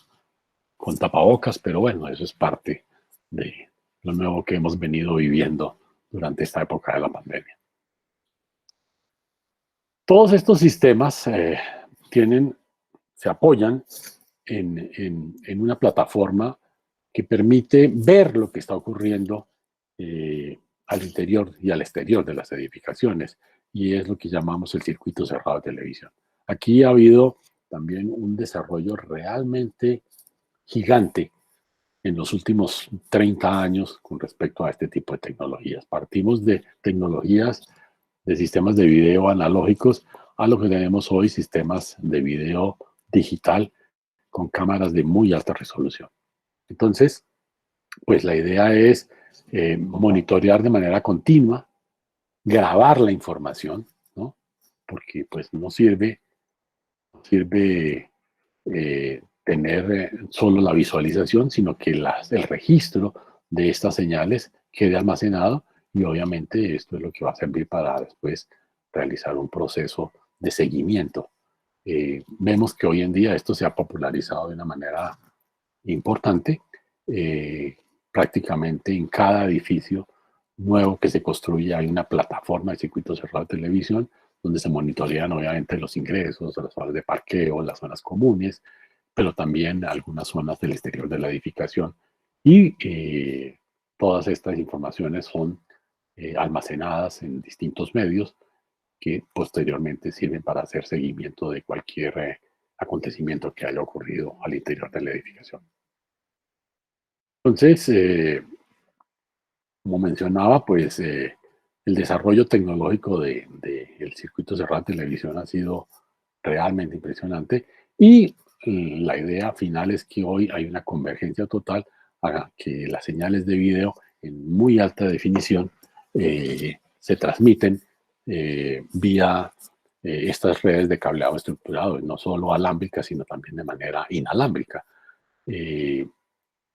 tapabocas, pero bueno, eso es parte de lo nuevo que hemos venido viviendo durante esta época de la pandemia. Todos estos sistemas se apoyan en una plataforma que permite ver lo que está ocurriendo al interior y al exterior de las edificaciones, y es lo que llamamos el circuito cerrado de televisión. Aquí ha habido también un desarrollo realmente gigante en los últimos 30 años con respecto a este tipo de tecnologías. Partimos de tecnologías de sistemas de video analógicos a lo que tenemos hoy, sistemas de video digital con cámaras de muy alta resolución. Entonces, pues la idea es monitorear de manera continua, grabar la información, ¿no? Porque pues no sirve tener solo la visualización, sino que el registro de estas señales quede almacenado, y obviamente esto es lo que va a servir para después realizar un proceso de seguimiento. Vemos que hoy en día esto se ha popularizado de una manera importante. Prácticamente en cada edificio nuevo que se construye hay una plataforma de circuito cerrado de televisión donde se monitorean obviamente los ingresos, las zonas de parqueo, las zonas comunes, pero también algunas zonas del exterior de la edificación. Y todas estas informaciones son almacenadas en distintos medios que posteriormente sirven para hacer seguimiento de cualquier acontecimiento que haya ocurrido al interior de la edificación. Entonces, como mencionaba, pues el desarrollo tecnológico del circuito cerrado de televisión ha sido realmente impresionante, y la idea final es que hoy hay una convergencia total a que las señales de video en muy alta definición se transmiten vía estas redes de cableado estructurado, no solo alámbricas, sino también de manera inalámbrica.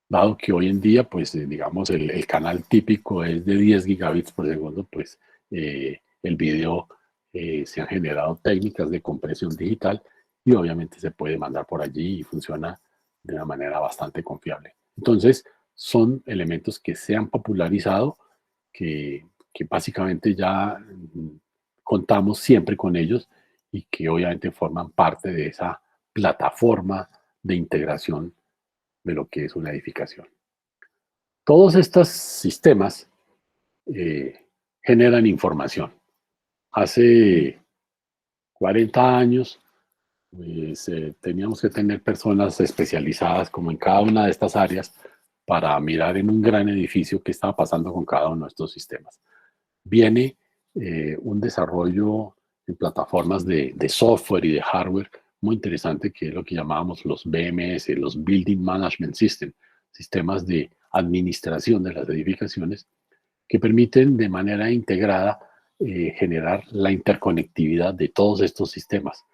Dado que hoy en día, pues digamos, el canal típico es de 10 gigabits por segundo, pues el video se han generado técnicas de compresión digital y obviamente se puede mandar por allí y funciona de una manera bastante confiable. Entonces, son elementos que se han popularizado, que básicamente ya contamos siempre con ellos y que obviamente forman parte de esa plataforma de integración de lo que es una edificación. Todos estos sistemas generan información. Hace 40 años pues, teníamos que tener personas especializadas como en cada una de estas áreas para mirar en un gran edificio qué estaba pasando con cada uno de estos sistemas. Viene un desarrollo en plataformas de software y de hardware muy interesante, que es lo que llamábamos los BMS, los Building Management System, sistemas de administración de las edificaciones, que permiten de manera integrada generar la interconectividad de todos estos sistemas.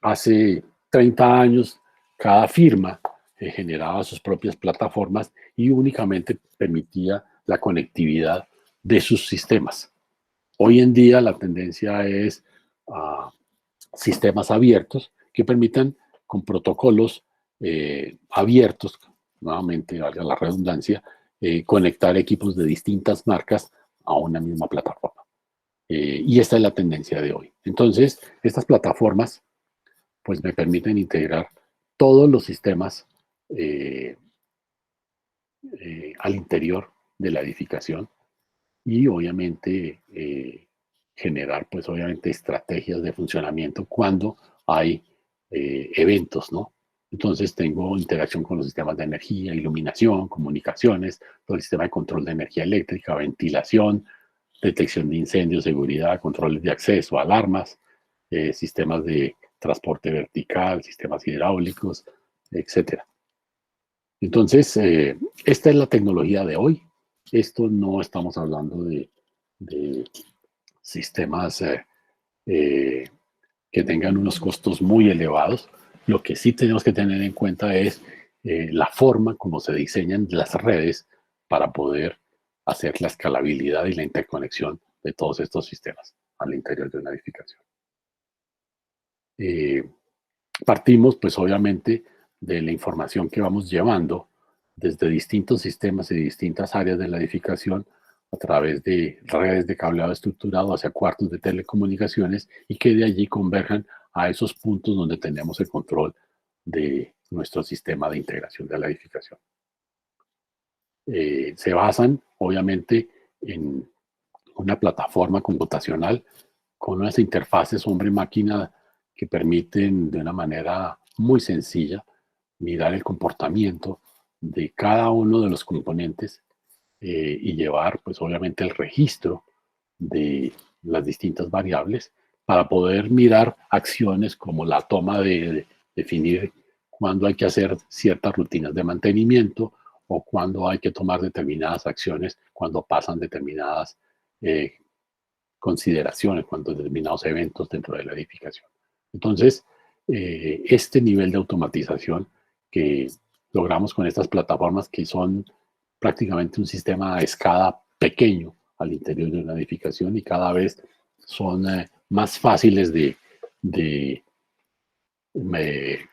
Hace 30 años, cada firma generaba sus propias plataformas y únicamente permitía la conectividad de sus sistemas. Hoy en día la tendencia es a sistemas abiertos que permitan, con protocolos abiertos, nuevamente valga la redundancia, conectar equipos de distintas marcas a una misma plataforma. Y esta es la tendencia de hoy. Entonces, estas plataformas pues me permiten integrar todos los sistemas al interior de la edificación y obviamente generar pues obviamente estrategias de funcionamiento cuando hay eventos, ¿no? Entonces tengo interacción con los sistemas de energía, iluminación, comunicaciones, todo el sistema de control de energía eléctrica, ventilación, detección de incendios, seguridad, controles de acceso, alarmas, sistemas de transporte vertical, sistemas hidráulicos, etcétera. Entonces, esta es la tecnología de hoy. Esto no estamos hablando de sistemas que tengan unos costos muy elevados. Lo que sí tenemos que tener en cuenta es la forma como se diseñan las redes para poder hacer la escalabilidad y la interconexión de todos estos sistemas al interior de una edificación. Partimos, pues obviamente, de la información que vamos llevando desde distintos sistemas y distintas áreas de la edificación a través de redes de cableado estructurado hacia cuartos de telecomunicaciones y que de allí converjan a esos puntos donde tenemos el control de nuestro sistema de integración de la edificación. Se basan, obviamente, en una plataforma computacional con unas interfaces hombre-máquina que permiten de una manera muy sencilla mirar el comportamiento de cada uno de los componentes y llevar, pues obviamente, el registro de las distintas variables para poder mirar acciones como la toma de definir cuándo hay que hacer ciertas rutinas de mantenimiento o cuándo hay que tomar determinadas acciones, cuando pasan determinadas consideraciones, cuando determinados eventos dentro de la edificación. Entonces, este nivel de automatización que logramos con estas plataformas que son prácticamente un sistema a escala pequeño al interior de una edificación y cada vez son más fáciles de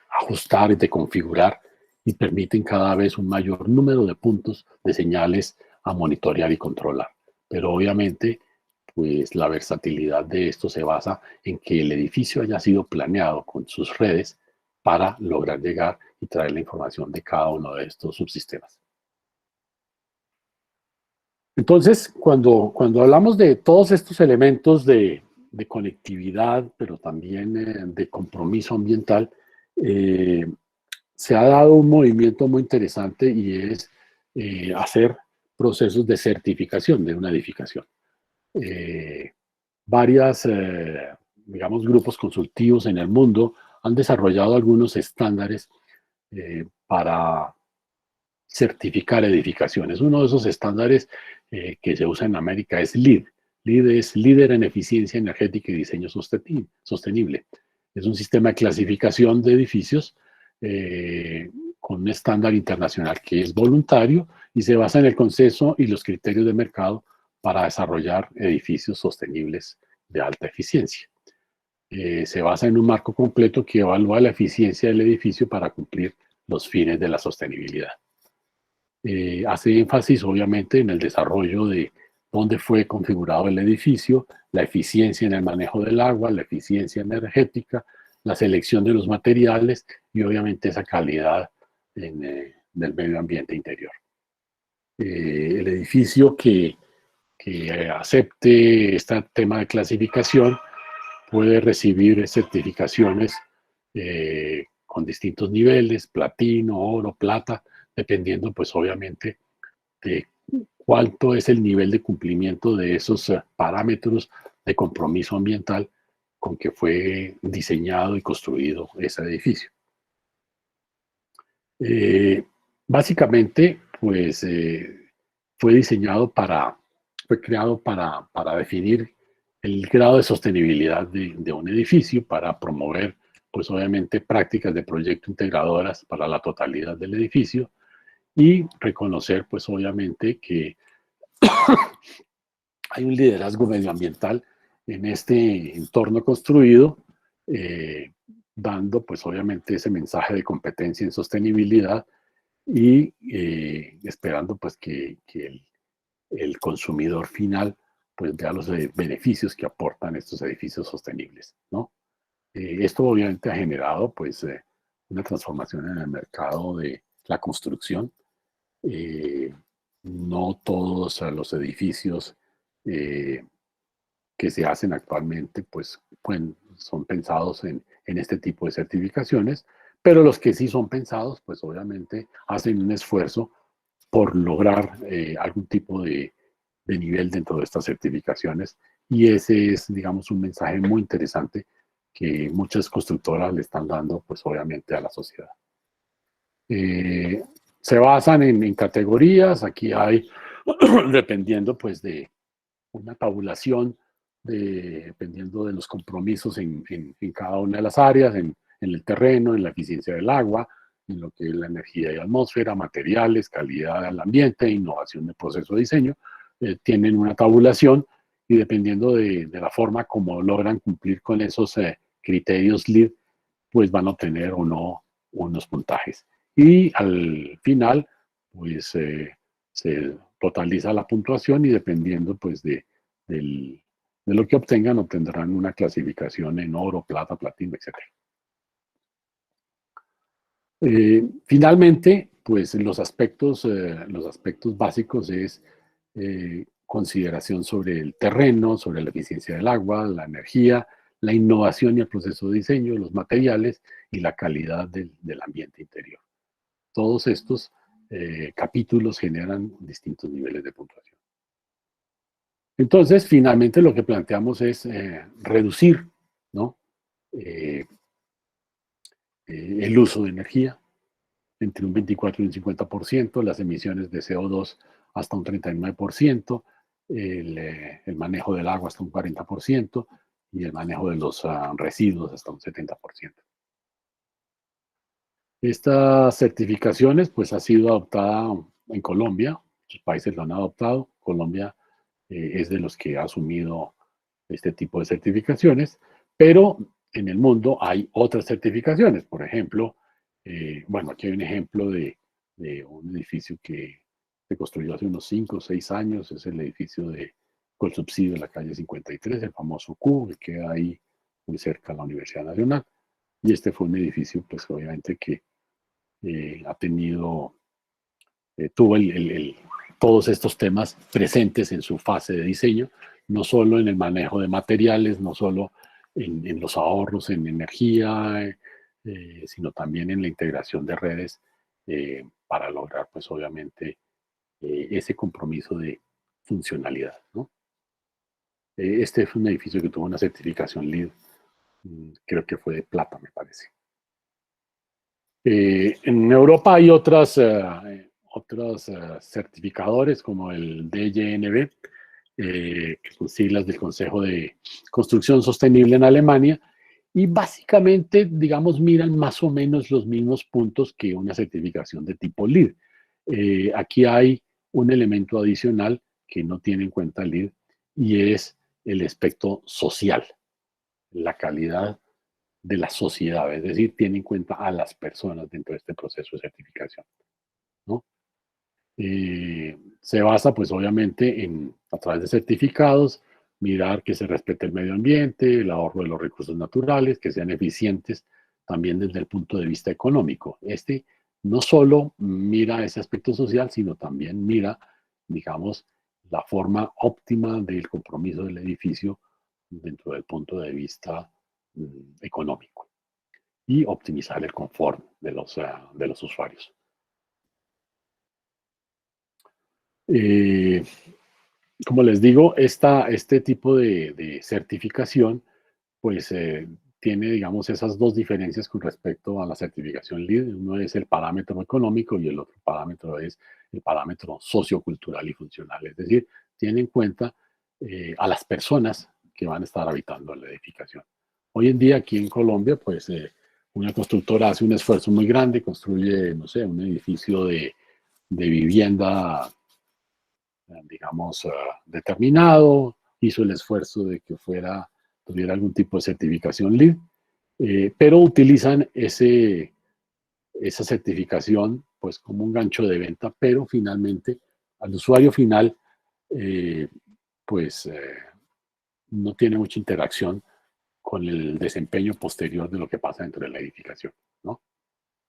ajustar y de configurar y permiten cada vez un mayor número de puntos de señales a monitorear y controlar. Pero obviamente, pues la versatilidad de esto se basa en que el edificio haya sido planeado con sus redes para lograr llegar y traer la información de cada uno de estos subsistemas. Entonces, cuando hablamos de todos estos elementos de conectividad, pero también de compromiso ambiental, se ha dado un movimiento muy interesante y es hacer procesos de certificación de una edificación. Varias, digamos, grupos consultivos en el mundo han desarrollado algunos estándares para certificar edificaciones. Uno de esos estándares que se usa en América es LEED. LEED es Líder en Eficiencia Energética y Diseño Sostenible. Es un sistema de clasificación de edificios con un estándar internacional que es voluntario y se basa en el consenso y los criterios de mercado para desarrollar edificios sostenibles de alta eficiencia. Se basa en un marco completo que evalúa la eficiencia del edificio para cumplir los fines de la sostenibilidad. Hace énfasis obviamente en el desarrollo de dónde fue configurado el edificio, la eficiencia en el manejo del agua, la eficiencia energética, la selección de los materiales y obviamente esa calidad del medio ambiente interior. El edificio que acepte este tema de clasificación puede recibir certificaciones con distintos niveles, platino, oro, plata, dependiendo pues obviamente de cuánto es el nivel de cumplimiento de esos parámetros de compromiso ambiental con que fue diseñado y construido ese edificio. Básicamente, pues fue creado para definir el grado de sostenibilidad de un edificio, para promover, pues obviamente, prácticas de proyecto integradoras para la totalidad del edificio y reconocer, pues obviamente, que hay un liderazgo medioambiental en este entorno construido, dando, pues obviamente, ese mensaje de competencia en sostenibilidad y esperando, pues, que el consumidor final pues vea los beneficios que aportan estos edificios sostenibles, ¿no? Esto obviamente ha generado pues una transformación en el mercado de la construcción No todos los edificios que se hacen actualmente pues, son pensados en este tipo de certificaciones, pero los que sí son pensados, pues obviamente hacen un esfuerzo por lograr algún tipo de nivel dentro de estas certificaciones, y ese es, digamos, un mensaje muy interesante que muchas constructoras le están dando, pues obviamente, a la sociedad. Se basan en categorías, aquí hay, dependiendo pues de una tabulación, dependiendo de los compromisos en cada una de las áreas, en el terreno, en la eficiencia del agua, en lo que es la energía y atmósfera, materiales, calidad del ambiente, innovación de proceso de diseño, tienen una tabulación, y dependiendo de la forma como logran cumplir con esos criterios LEED, pues van a obtener o no unos puntajes. Y al final, pues se totaliza la puntuación, y dependiendo pues de lo que obtengan, obtendrán una clasificación en oro, plata, platino, etc. Finalmente, pues los aspectos básicos es consideración sobre el terreno, sobre la eficiencia del agua, la energía, la innovación y el proceso de diseño, los materiales y la calidad del ambiente interior. Todos estos capítulos generan distintos niveles de puntuación. Entonces, finalmente lo que planteamos es reducir, ¿no? El uso de energía entre un 24 y un 50%, las emisiones de CO2 hasta un 39%, el manejo del agua hasta un 40% y el manejo de los residuos hasta un 70%. Estas certificaciones pues ha sido adoptada en Colombia, muchos países lo han adoptado, Colombia es de los que ha asumido este tipo de certificaciones, pero en el mundo hay otras certificaciones. Por ejemplo, bueno, aquí hay un ejemplo de un edificio que se construyó hace unos 5 o 6 años, es el edificio de Colsubsidio en la calle 53, el famoso Q, que queda ahí muy cerca de la Universidad Nacional. Y este fue un edificio, pues obviamente que ha tenido, tuvo todos estos temas presentes en su fase de diseño, no solo en el manejo de materiales, no solo en los ahorros en energía, sino también en la integración de redes para lograr, pues obviamente, ese compromiso de funcionalidad, ¿no? Este fue un edificio que tuvo una certificación LEED, creo que fue de plata, me parece. En Europa hay otros certificadores como el DGNB, que son siglas del Consejo de Construcción Sostenible en Alemania, y básicamente, digamos, miran más o menos los mismos puntos que una certificación de tipo LEED. Aquí hay un elemento adicional que no tiene en cuenta LEED, y es el aspecto social, la calidad de la sociedad, es decir, tiene en cuenta a las personas dentro de este proceso de certificación, ¿no? Se basa, pues obviamente, a través de certificados, mirar que se respete el medio ambiente, el ahorro de los recursos naturales, que sean eficientes también desde el punto de vista económico. Este no solo mira ese aspecto social, sino también mira, digamos, la forma óptima del compromiso del edificio dentro del punto de vista económico, y optimizar el confort de los usuarios. Eh, Como les digo, este tipo de certificación, pues tiene, digamos, esas dos diferencias con respecto a la certificación LEED. Uno es el parámetro económico y el otro parámetro es el parámetro sociocultural y funcional. Es decir, tiene en cuenta a las personas que van a estar habitando la edificación. Hoy en día, aquí en Colombia, pues una constructora hace un esfuerzo muy grande, construye, no sé, un edificio de vivienda, digamos, determinado, hizo el esfuerzo de que tuviera algún tipo de certificación LEED, pero utilizan esa certificación pues como un gancho de venta, pero finalmente al usuario final eh, pues no tiene mucha interacción con el desempeño posterior de lo que pasa dentro de la edificación, ¿no?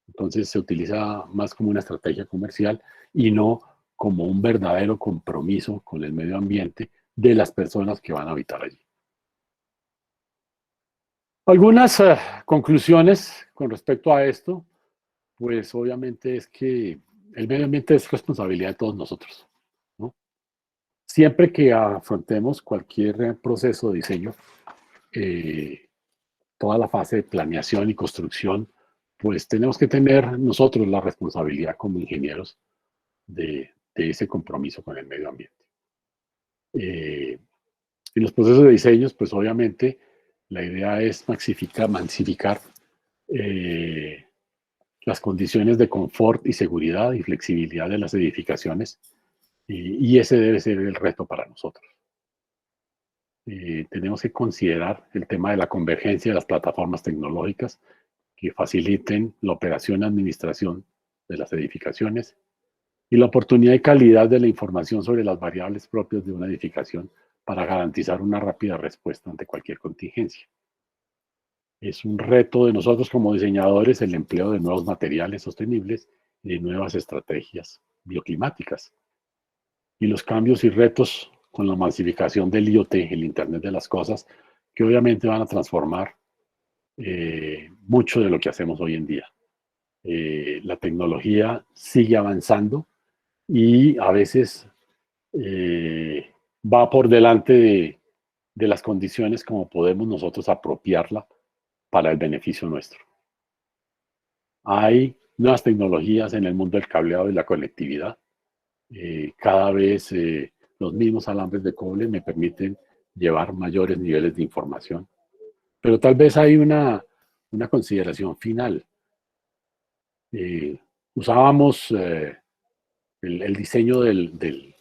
Entonces se utiliza más como una estrategia comercial y no como un verdadero compromiso con el medio ambiente de las personas que van a habitar allí. Algunas conclusiones con respecto a esto, pues obviamente es que el medio ambiente es responsabilidad de todos nosotros, ¿no? Siempre que afrontemos cualquier proceso de diseño, eh, toda la fase de planeación y construcción, pues tenemos que tener nosotros la responsabilidad como ingenieros de ese compromiso con el medio ambiente. En los procesos de diseños, pues obviamente la idea es masificar eh, las condiciones de confort y seguridad y flexibilidad de las edificaciones, y ese debe ser el reto para nosotros. Tenemos que considerar el tema de la convergencia de las plataformas tecnológicas que faciliten la operación y administración de las edificaciones y la oportunidad y calidad de la información sobre las variables propias de una edificación para garantizar una rápida respuesta ante cualquier contingencia. Es un reto de nosotros como diseñadores el empleo de nuevos materiales sostenibles y de nuevas estrategias bioclimáticas. Y los cambios y retos con la masificación del IoT, el Internet de las Cosas, que obviamente van a transformar mucho de lo que hacemos hoy en día. La tecnología sigue avanzando y a veces va por delante de las condiciones como podemos nosotros apropiarla para el beneficio nuestro. Hay nuevas tecnologías en el mundo del cableado y la conectividad. Cada vez los mismos alambres de cobre me permiten llevar mayores niveles de información. Pero tal vez hay una consideración final. Eh, Usábamos el diseño de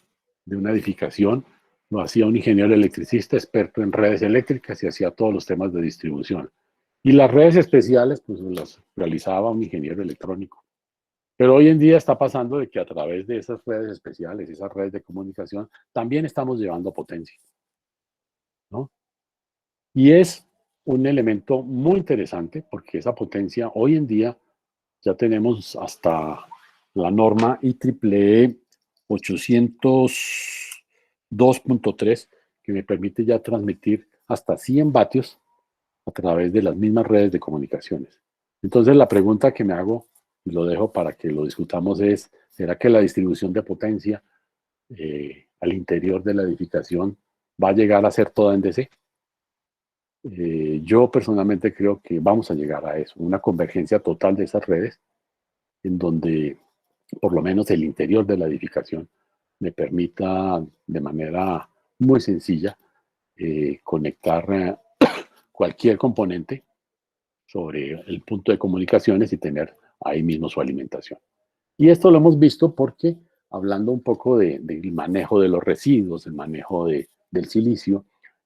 una edificación, lo hacía un ingeniero electricista experto en redes eléctricas y hacía todos los temas de distribución. Y las redes especiales, pues las realizaba un ingeniero electrónico. Pero hoy en día está pasando de que a través de esas redes especiales, esas redes de comunicación, también estamos llevando potencia, ¿no? Y es un elemento muy interesante porque esa potencia hoy en día ya tenemos hasta la norma IEEE 802.3 que me permite ya transmitir hasta 100 vatios a través de las mismas redes de comunicaciones. Entonces la pregunta que me hago, y lo dejo para que lo discutamos, es, ¿será que la distribución de potencia al interior de la edificación va a llegar a ser toda en DC? Yo personalmente creo que vamos a llegar a eso, una convergencia total de esas redes, en donde por lo menos el interior de la edificación me permita de manera muy sencilla conectar cualquier componente sobre el punto de comunicaciones y tener ahí mismo su alimentación. Y esto lo hemos visto porque, hablando un poco del manejo de los residuos, el manejo del silicio,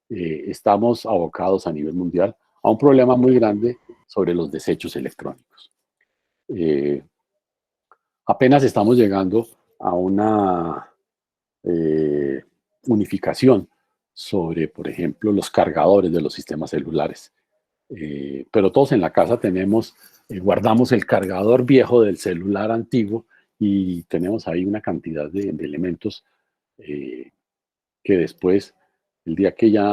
estamos abocados a nivel mundial a un problema muy grande sobre los desechos electrónicos. Eh, Apenas estamos llegando a una eh, unificación sobre, por ejemplo, los cargadores de los sistemas celulares. Pero todos en la casa tenemos, guardamos el cargador viejo del celular antiguo y tenemos ahí una cantidad de elementos eh, que después, el día que ya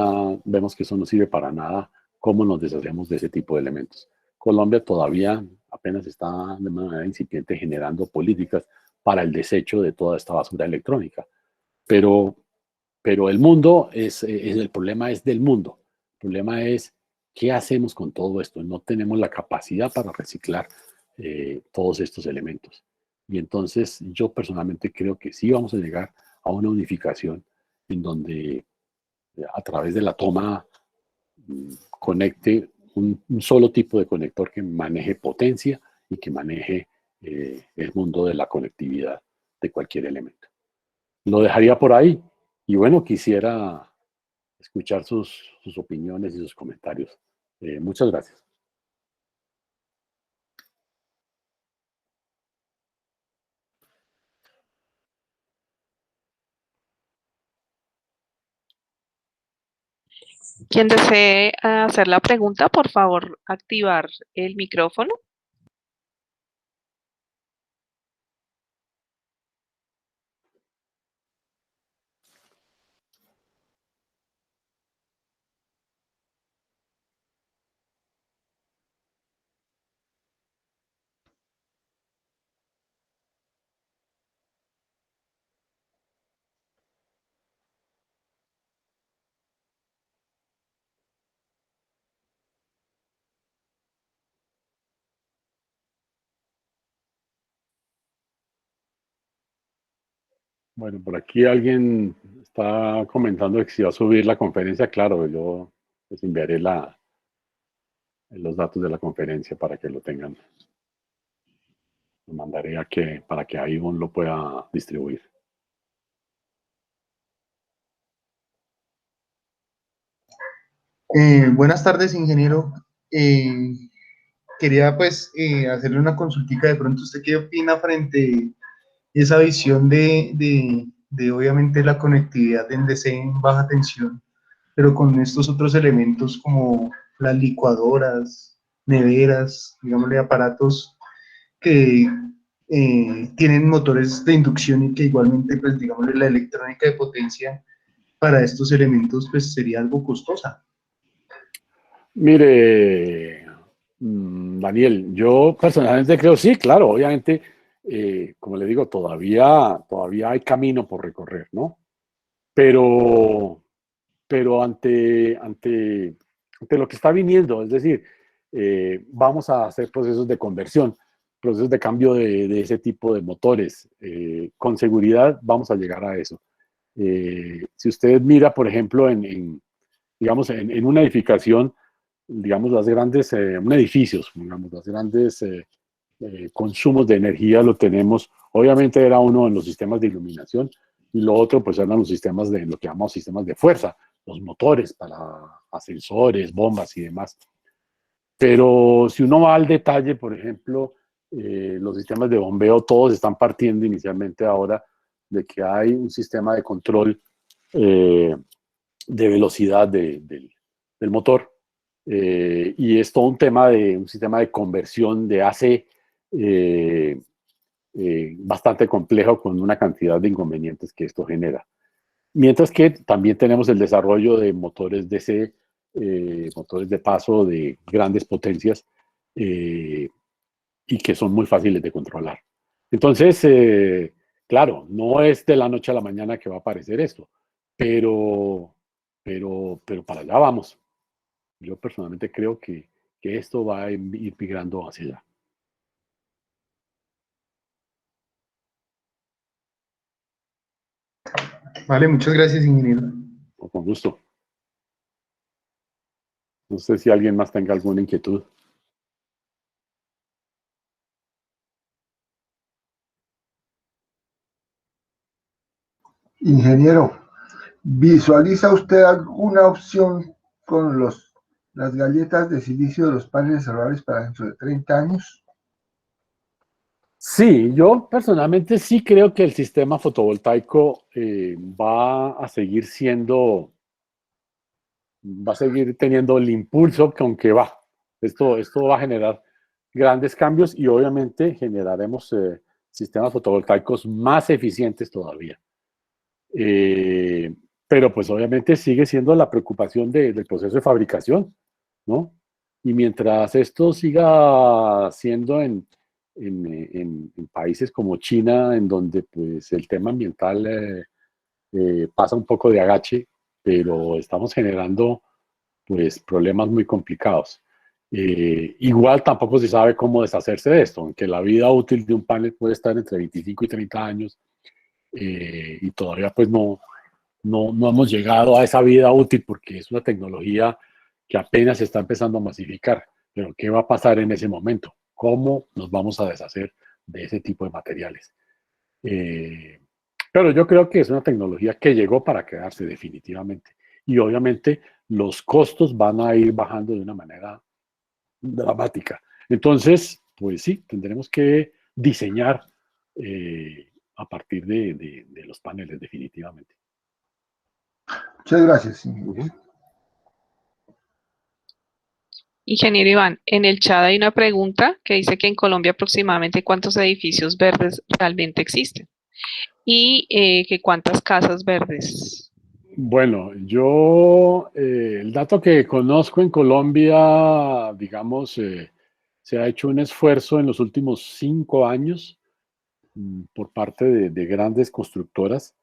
vemos que eso no sirve para nada, ¿cómo nos deshacemos de ese tipo de elementos? Colombia todavía apenas está de manera incipiente generando políticas para el desecho de toda esta basura electrónica. Pero, pero el mundo el problema es del mundo. El problema es qué hacemos con todo esto. No tenemos la capacidad para reciclar todos estos elementos. Y entonces yo personalmente creo que sí vamos a llegar a una unificación en donde a través de la toma conecte un solo tipo de conector que maneje potencia y que maneje el mundo de la conectividad de cualquier elemento. Lo dejaría por ahí y bueno, quisiera escuchar sus opiniones y sus comentarios. Muchas gracias. Quien desee hacer la pregunta, por favor, activar el micrófono. Bueno, por aquí alguien está comentando que si va a subir la conferencia. Claro, yo les enviaré los datos de la conferencia para que lo tengan. Lo mandaré para que Ivonne lo pueda distribuir. Buenas tardes, ingeniero. Quería pues hacerle una consultica de pronto. ¿Usted qué opina frente a esa visión de obviamente la conectividad en DC en baja tensión, pero con estos otros elementos como las licuadoras, neveras, digámosle aparatos que tienen motores de inducción y que igualmente pues digámosle la electrónica de potencia para estos elementos pues sería algo costosa? Mire, Daniel, yo personalmente creo, sí, claro, obviamente, como le digo, todavía hay camino por recorrer, ¿no? Pero, pero ante lo que está viniendo, es decir, vamos a hacer procesos de conversión, procesos de cambio de ese tipo de motores. Con seguridad vamos a llegar a eso. Si usted mira, por ejemplo, digamos, en una edificación, digamos, un edificio, digamos, las grandes consumos de energía lo tenemos, obviamente era uno en los sistemas de iluminación y lo otro pues eran los sistemas de lo que llamamos sistemas de fuerza, los motores para ascensores, bombas y demás. Pero si uno va al detalle, por ejemplo, los sistemas de bombeo, todos están partiendo inicialmente ahora de que hay un sistema de control eh, de velocidad del motor. Y es todo un tema de un sistema de conversión de AC bastante complejo con una cantidad de inconvenientes que esto genera. Mientras que también tenemos el desarrollo de motores DC, motores de paso de grandes potencias y que son muy fáciles de controlar. Entonces, claro, no es de la noche a la mañana que va a aparecer esto, pero, pero para allá vamos. Yo personalmente creo que esto va a ir migrando hacia allá. Vale, muchas gracias, ingeniero. Con gusto. No sé si alguien más tenga alguna inquietud. Ingeniero, ¿visualiza usted alguna opción con las galletas de silicio de los paneles solares para dentro de 30 años? Sí, yo personalmente sí creo que el sistema fotovoltaico va a seguir teniendo el impulso con que va. Esto va a generar grandes cambios y obviamente generaremos sistemas fotovoltaicos más eficientes todavía. Eh, pero pues obviamente sigue siendo la preocupación del proceso de fabricación, ¿no? Y mientras esto siga siendo en países como China, en donde pues el tema ambiental pasa un poco de agache, pero estamos generando pues problemas muy complicados. Igual tampoco se sabe cómo deshacerse de esto, aunque la vida útil de un panel puede estar entre 25 y 30 años y todavía pues no hemos llegado a esa vida útil porque es una tecnología que apenas se está empezando a masificar. Pero ¿qué va a pasar en ese momento? ¿Cómo nos vamos a deshacer de ese tipo de materiales? Eh, pero yo creo que es una tecnología que llegó para quedarse definitivamente. Y obviamente los costos van a ir bajando de una manera dramática. Entonces, pues sí, tendremos que diseñar a partir de los paneles definitivamente. Muchas gracias, ingeniero. Ingeniero Iván, en el chat hay una pregunta que dice que en Colombia aproximadamente cuántos edificios verdes realmente existen y que cuántas casas verdes. Bueno, yo el dato que conozco en Colombia, digamos, se ha hecho un esfuerzo en los últimos 5 años por parte de grandes constructoras.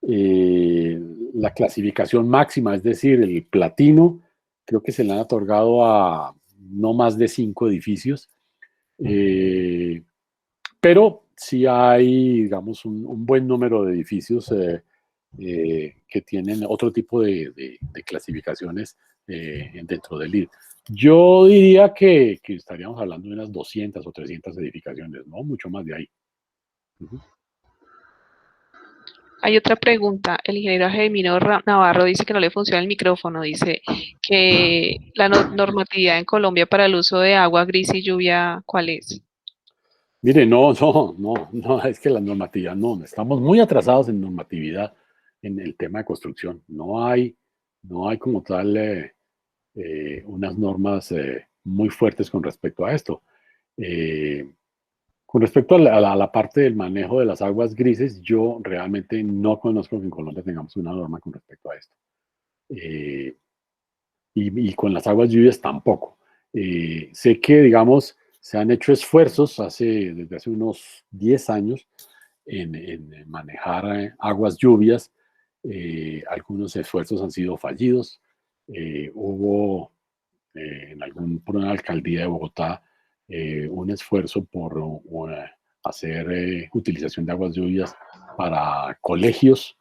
La clasificación máxima, es decir, el platino, creo que se le han otorgado a no más de 5 edificios. Pero sí hay, digamos, un buen número de edificios que tienen otro tipo de clasificaciones dentro del LEED. Yo diría que estaríamos hablando de unas 200 o 300 edificaciones, no mucho más de ahí. Hay otra pregunta. El ingeniero Gemino Navarro dice que no le funciona el micrófono. Dice que la normatividad en Colombia para el uso de agua gris y lluvia, ¿cuál es? Mire, no, es que la normatividad no, estamos muy atrasados en normatividad en el tema de construcción. No hay como tal unas normas muy fuertes con respecto a esto. Con respecto a la parte del manejo de las aguas grises, yo realmente no conozco que en Colombia tengamos una norma con respecto a esto. Y con las aguas lluvias tampoco. Sé que, digamos, se han hecho esfuerzos desde hace unos 10 años en manejar aguas lluvias. Algunos esfuerzos han sido fallidos. Hubo por una alcaldía de Bogotá un esfuerzo por hacer utilización de aguas lluvias para colegios.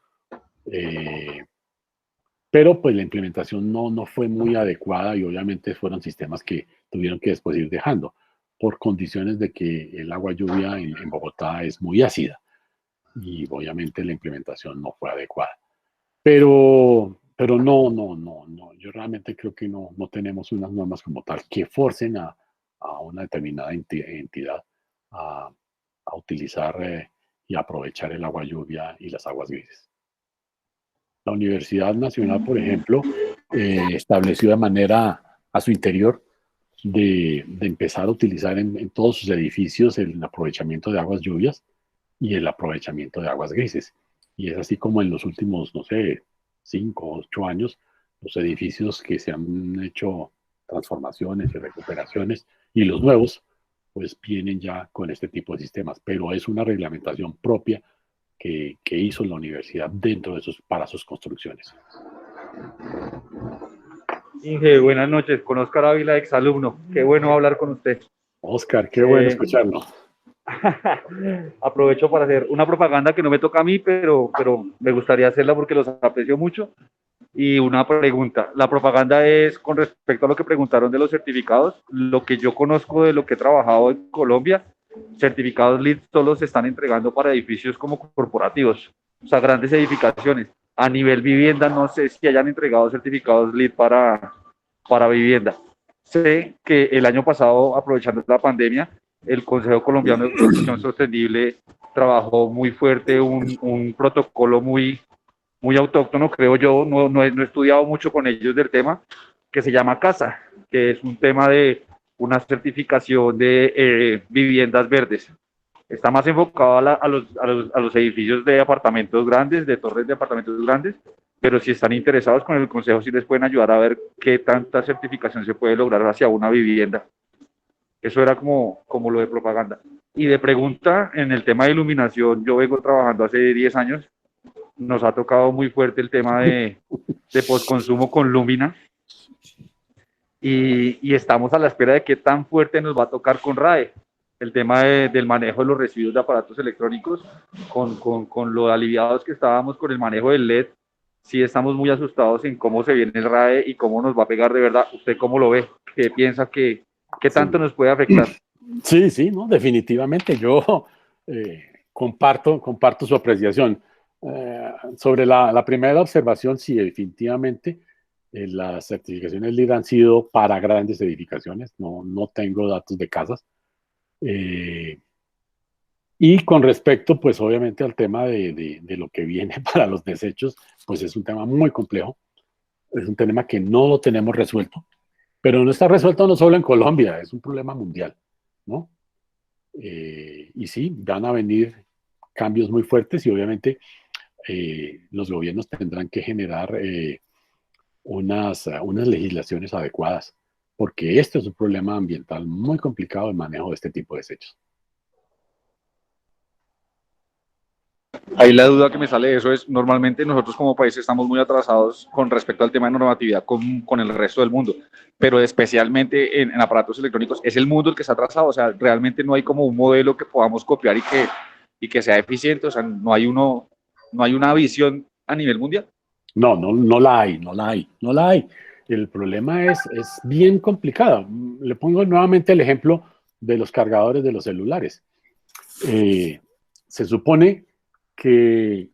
Pero pues la implementación no fue muy adecuada y obviamente fueron sistemas que tuvieron que después ir dejando por condiciones de que el agua lluvia en Bogotá es muy ácida y obviamente la implementación no fue adecuada. Pero no, yo realmente creo que no tenemos unas normas como tal que forcen a una determinada entidad a utilizar y aprovechar el agua lluvia y las aguas grises. La Universidad Nacional, por ejemplo, estableció de manera a su interior de empezar a utilizar en todos sus edificios el aprovechamiento de aguas lluvias y el aprovechamiento de aguas grises. Y es así como en los últimos, no sé, 5 o 8 años, los edificios que se han hecho transformaciones y recuperaciones y los nuevos, pues vienen ya con este tipo de sistemas. Pero es una reglamentación propia que hizo la universidad para sus construcciones. Inge, buenas noches. Con Oscar Ávila, exalumno. Qué bueno hablar con usted. Oscar, qué bueno escucharlo. Aprovecho para hacer una propaganda que no me toca a mí, pero me gustaría hacerla porque los aprecio mucho. Y una pregunta. La propaganda es con respecto a lo que preguntaron de los certificados. Lo que yo conozco de lo que he trabajado en Colombia, certificados LEED solo se están entregando para edificios como corporativos, o sea, grandes edificaciones. A nivel vivienda, no sé si hayan entregado certificados LEED para vivienda. Sé que el año pasado, aprovechando la pandemia, el Consejo Colombiano de Construcción Sostenible trabajó muy fuerte un protocolo muy autóctono, creo yo, no he estudiado mucho con ellos del tema, que se llama CASA, que es un tema de una certificación de viviendas verdes. Está más enfocado a los edificios de apartamentos grandes, de torres de apartamentos grandes, pero si están interesados con el consejo, sí les pueden ayudar a ver qué tanta certificación se puede lograr hacia una vivienda. Eso era como lo de propaganda. Y de pregunta, en el tema de iluminación, yo vengo trabajando hace 10 años, nos ha tocado muy fuerte el tema de postconsumo con Lumina y estamos a la espera de qué tan fuerte nos va a tocar con RAE, el tema del manejo de los residuos de aparatos electrónicos, con lo aliviados que estábamos con el manejo del LED, sí estamos muy asustados en cómo se viene el RAE y cómo nos va a pegar de verdad. ¿Usted cómo lo ve? ¿Qué piensa qué tanto nos puede afectar? Sí, no, definitivamente. Yo comparto su apreciación. Sobre la primera observación, sí, definitivamente las certificaciones LEED han sido para grandes edificaciones. No tengo datos de casas. Y con respecto, pues obviamente al tema de lo que viene para los desechos, pues es un tema muy complejo. Es un tema que no lo tenemos resuelto. Pero no está resuelto no solo en Colombia, es un problema mundial, ¿no? Y sí, van a venir cambios muy fuertes y obviamente los gobiernos tendrán que generar unas legislaciones adecuadas, porque este es un problema ambiental muy complicado el manejo de este tipo de desechos. Ahí la duda que me sale de eso es, normalmente nosotros como país estamos muy atrasados con respecto al tema de normatividad con el resto del mundo, pero especialmente en aparatos electrónicos, es el mundo el que está atrasado, o sea, realmente no hay como un modelo que podamos copiar y que sea eficiente, o sea, no hay una visión a nivel mundial. No, no, no la hay, no la hay, no la hay. El problema es bien complicado. Le pongo nuevamente el ejemplo de los cargadores de los celulares. Eh, se supone que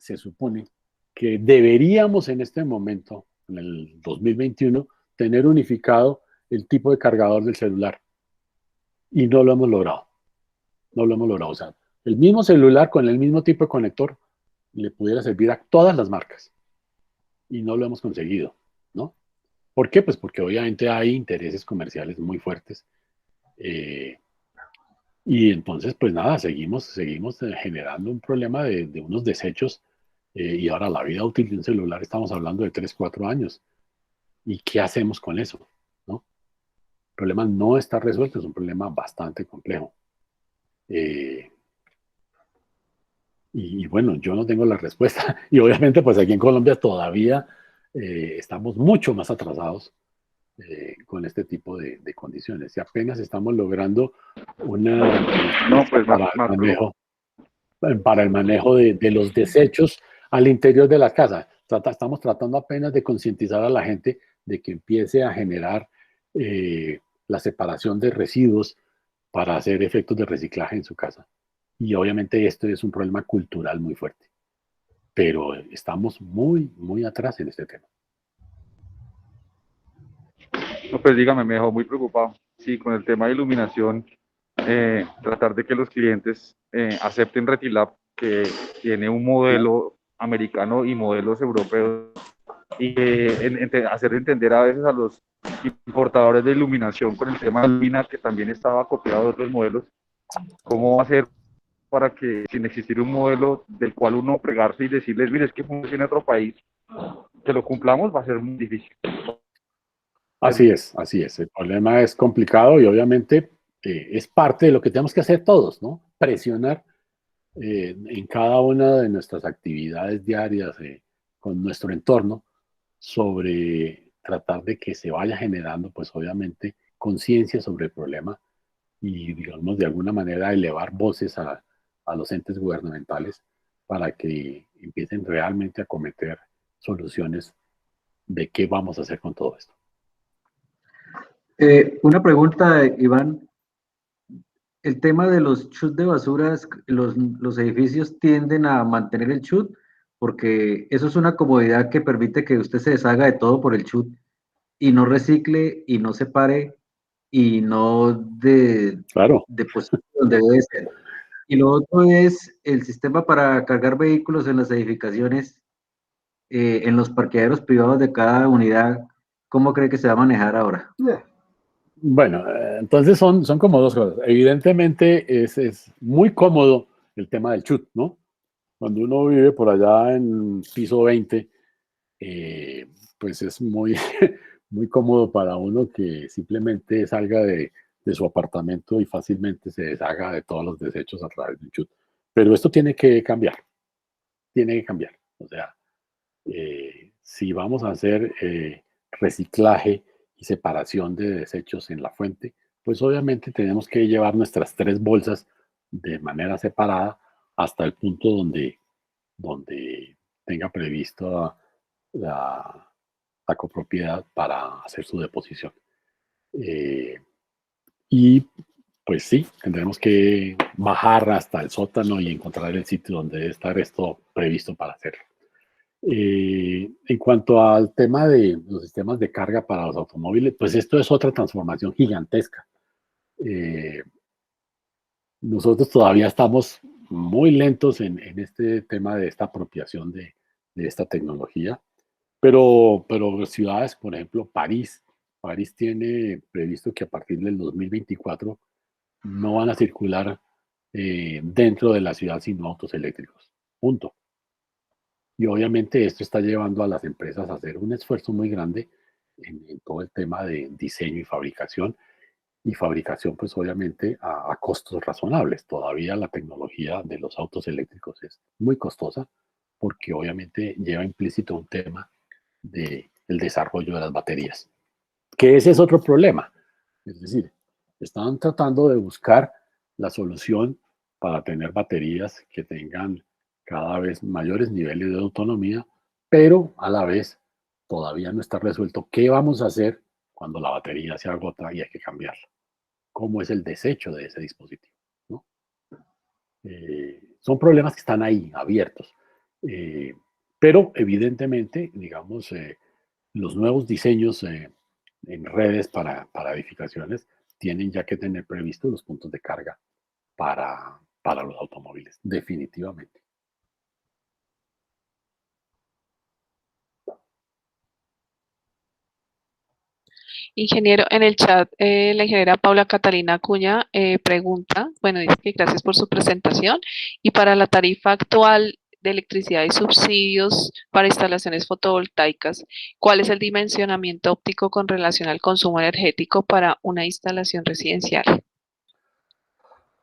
deberíamos en este momento, en el 2021, tener unificado el tipo de cargador del celular. Y no lo hemos logrado. No lo hemos logrado. O sea, el mismo celular con el mismo tipo de conector le pudiera servir a todas las marcas. Y no lo hemos conseguido, ¿no? ¿Por qué? Pues porque obviamente hay intereses comerciales muy fuertes. Y entonces, pues nada, seguimos generando un problema de unos desechos. Y ahora la vida útil de un celular, estamos hablando de 3 4 años. ¿Y qué hacemos con eso? ¿No? El problema no está resuelto, es un problema bastante complejo. Y bueno, yo no tengo la respuesta. Y obviamente, pues aquí en Colombia todavía estamos mucho más atrasados con este tipo de condiciones. Y apenas estamos logrando una No, pues para el manejo, para el manejo de los desechos al interior de la casa. Estamos tratando apenas de concientizar a la gente de que empiece a generar la separación de residuos para hacer efectos de reciclaje en su casa. Y obviamente esto es un problema cultural muy fuerte. Pero estamos muy, muy atrás en este tema. no, pues dígame, me dejó muy preocupado. Sí, con el tema de iluminación, tratar de que los clientes acepten Retilab, que tiene un modelo americano y modelos europeos, y hacer entender a veces a los importadores de iluminación con el tema de Lumina, que también estaba copiado de otros modelos, cómo hacer para que sin existir un modelo del cual uno pregarse y decirles, mire, es que funciona en otro país, que lo cumplamos, va a ser muy difícil. Así es, así es. El problema es complicado y obviamente es parte de lo que tenemos que hacer todos, ¿no? Presionar en cada una de nuestras actividades diarias con nuestro entorno sobre tratar de que se vaya generando, pues obviamente, conciencia sobre el problema y, digamos, de alguna manera elevar voces a los entes gubernamentales para que empiecen realmente a cometer soluciones de qué vamos a hacer con todo esto. Una pregunta, Iván. El tema de los chutes de basuras, los edificios tienden a mantener el chute porque eso es una comodidad que permite que usted se deshaga de todo por el chute y no recicle y no separe y no Claro. deposite donde debe ser. Y lo otro es el sistema para cargar vehículos en las edificaciones, en los parqueaderos privados de cada unidad. ¿Cómo cree que se va a manejar ahora? Bueno, entonces son como dos cosas. Evidentemente es muy cómodo el tema del chut, ¿no? Cuando uno vive por allá en piso 20, pues es muy, muy cómodo para uno que simplemente salga de su apartamento y fácilmente se deshaga de todos los desechos a través de un chut. Pero esto tiene que cambiar, tiene que cambiar. O sea, si vamos a hacer reciclaje y separación de desechos en la fuente, pues obviamente tenemos que llevar nuestras 3 bolsas de manera separada hasta el punto donde tenga previsto la copropiedad para hacer su deposición. Y pues sí, tendremos que bajar hasta el sótano y encontrar el sitio donde debe estar esto previsto para hacerlo. En cuanto al tema de los sistemas de carga para los automóviles, pues esto es otra transformación gigantesca. Nosotros todavía estamos muy lentos en este tema de esta apropiación de esta tecnología, pero ciudades, por ejemplo, París tiene previsto que a partir del 2024 no van a circular dentro de la ciudad sino autos eléctricos. Punto. Y obviamente esto está llevando a las empresas a hacer un esfuerzo muy grande en todo el tema de diseño y fabricación. y fabricación, pues obviamente a costos razonables. Todavía la tecnología de los autos eléctricos es muy costosa porque obviamente lleva implícito un tema del desarrollo de las baterías, que ese es otro problema. Es decir, están tratando de buscar la solución para tener baterías que tengan cada vez mayores niveles de autonomía, pero a la vez todavía no está resuelto qué vamos a hacer cuando la batería se agota y hay que cambiarla. ¿Cómo es el desecho de ese dispositivo? ¿No? Son problemas que están ahí, abiertos. Pero evidentemente, digamos, los nuevos diseños en redes para edificaciones tienen ya que tener previstos los puntos de carga para los automóviles, definitivamente. Ingeniero, en el chat, la ingeniera Paula Catalina Acuña pregunta, bueno, dice que gracias por su presentación, y para la tarifa actual de electricidad y subsidios para instalaciones fotovoltaicas, ¿cuál es el dimensionamiento óptico con relación al consumo energético para una instalación residencial?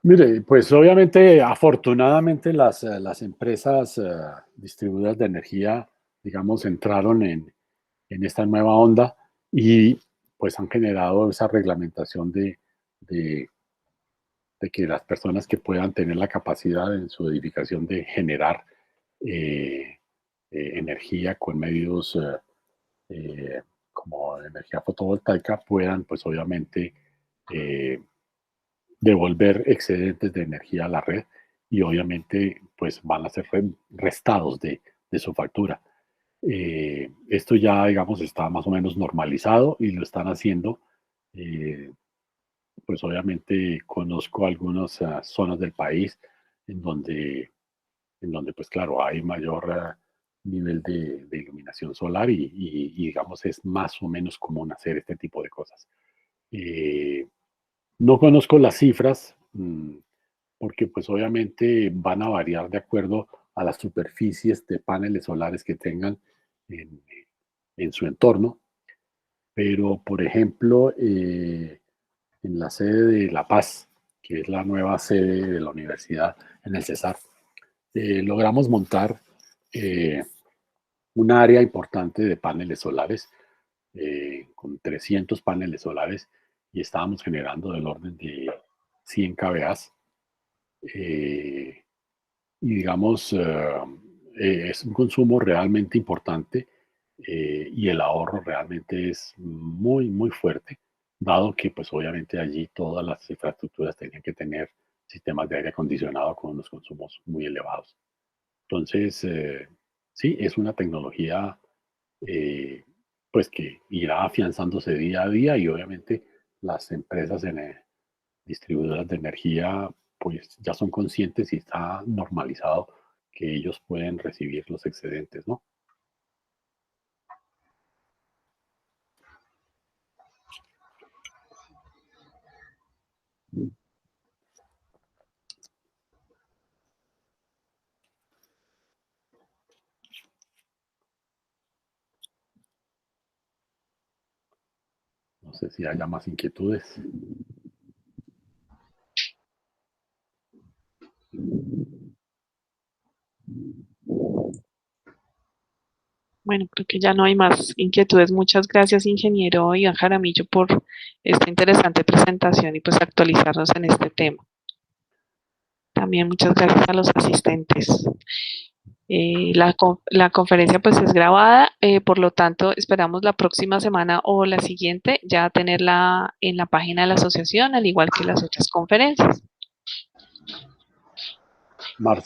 Mire, pues obviamente, afortunadamente, las empresas distribuidoras de energía, digamos, entraron en esta nueva onda y pues han generado esa reglamentación de, de que las personas que puedan tener la capacidad en su edificación de generar energía con medios como energía fotovoltaica puedan, pues obviamente, eh, devolver excedentes de energía a la red y obviamente pues van a ser restados de su factura. Esto ya, digamos, está más o menos normalizado y lo están haciendo. Pues obviamente conozco algunas zonas del país en donde pues claro, hay mayor nivel de iluminación solar y, digamos es más o menos común hacer este tipo de cosas. No conozco las cifras porque pues obviamente van a variar de acuerdo a las superficies de paneles solares que tengan en, en su entorno, pero por ejemplo en la sede de La Paz, que es la nueva sede de la universidad en el Cesar, logramos montar un área importante de paneles solares, con 300 paneles solares, y estábamos generando del orden de 100 kVA. Y digamos, es un consumo realmente importante y el ahorro realmente es muy, muy fuerte, dado que pues obviamente allí todas las infraestructuras tenían que tener sistemas de aire acondicionado con unos consumos muy elevados. Entonces, sí, es una tecnología pues que irá afianzándose día a día y obviamente las empresas distribuidoras de energía pues ya son conscientes y está normalizado que ellos pueden recibir los excedentes, ¿no? No sé si haya más inquietudes. Bueno, creo que ya no hay más inquietudes. Muchas gracias, ingeniero Iván Jaramillo, por esta interesante presentación y pues actualizarnos en este tema. También muchas gracias a los asistentes. La conferencia pues es grabada, por lo tanto esperamos la próxima semana o la siguiente ya tenerla en la página de la asociación, al igual que las otras conferencias. Marcelo.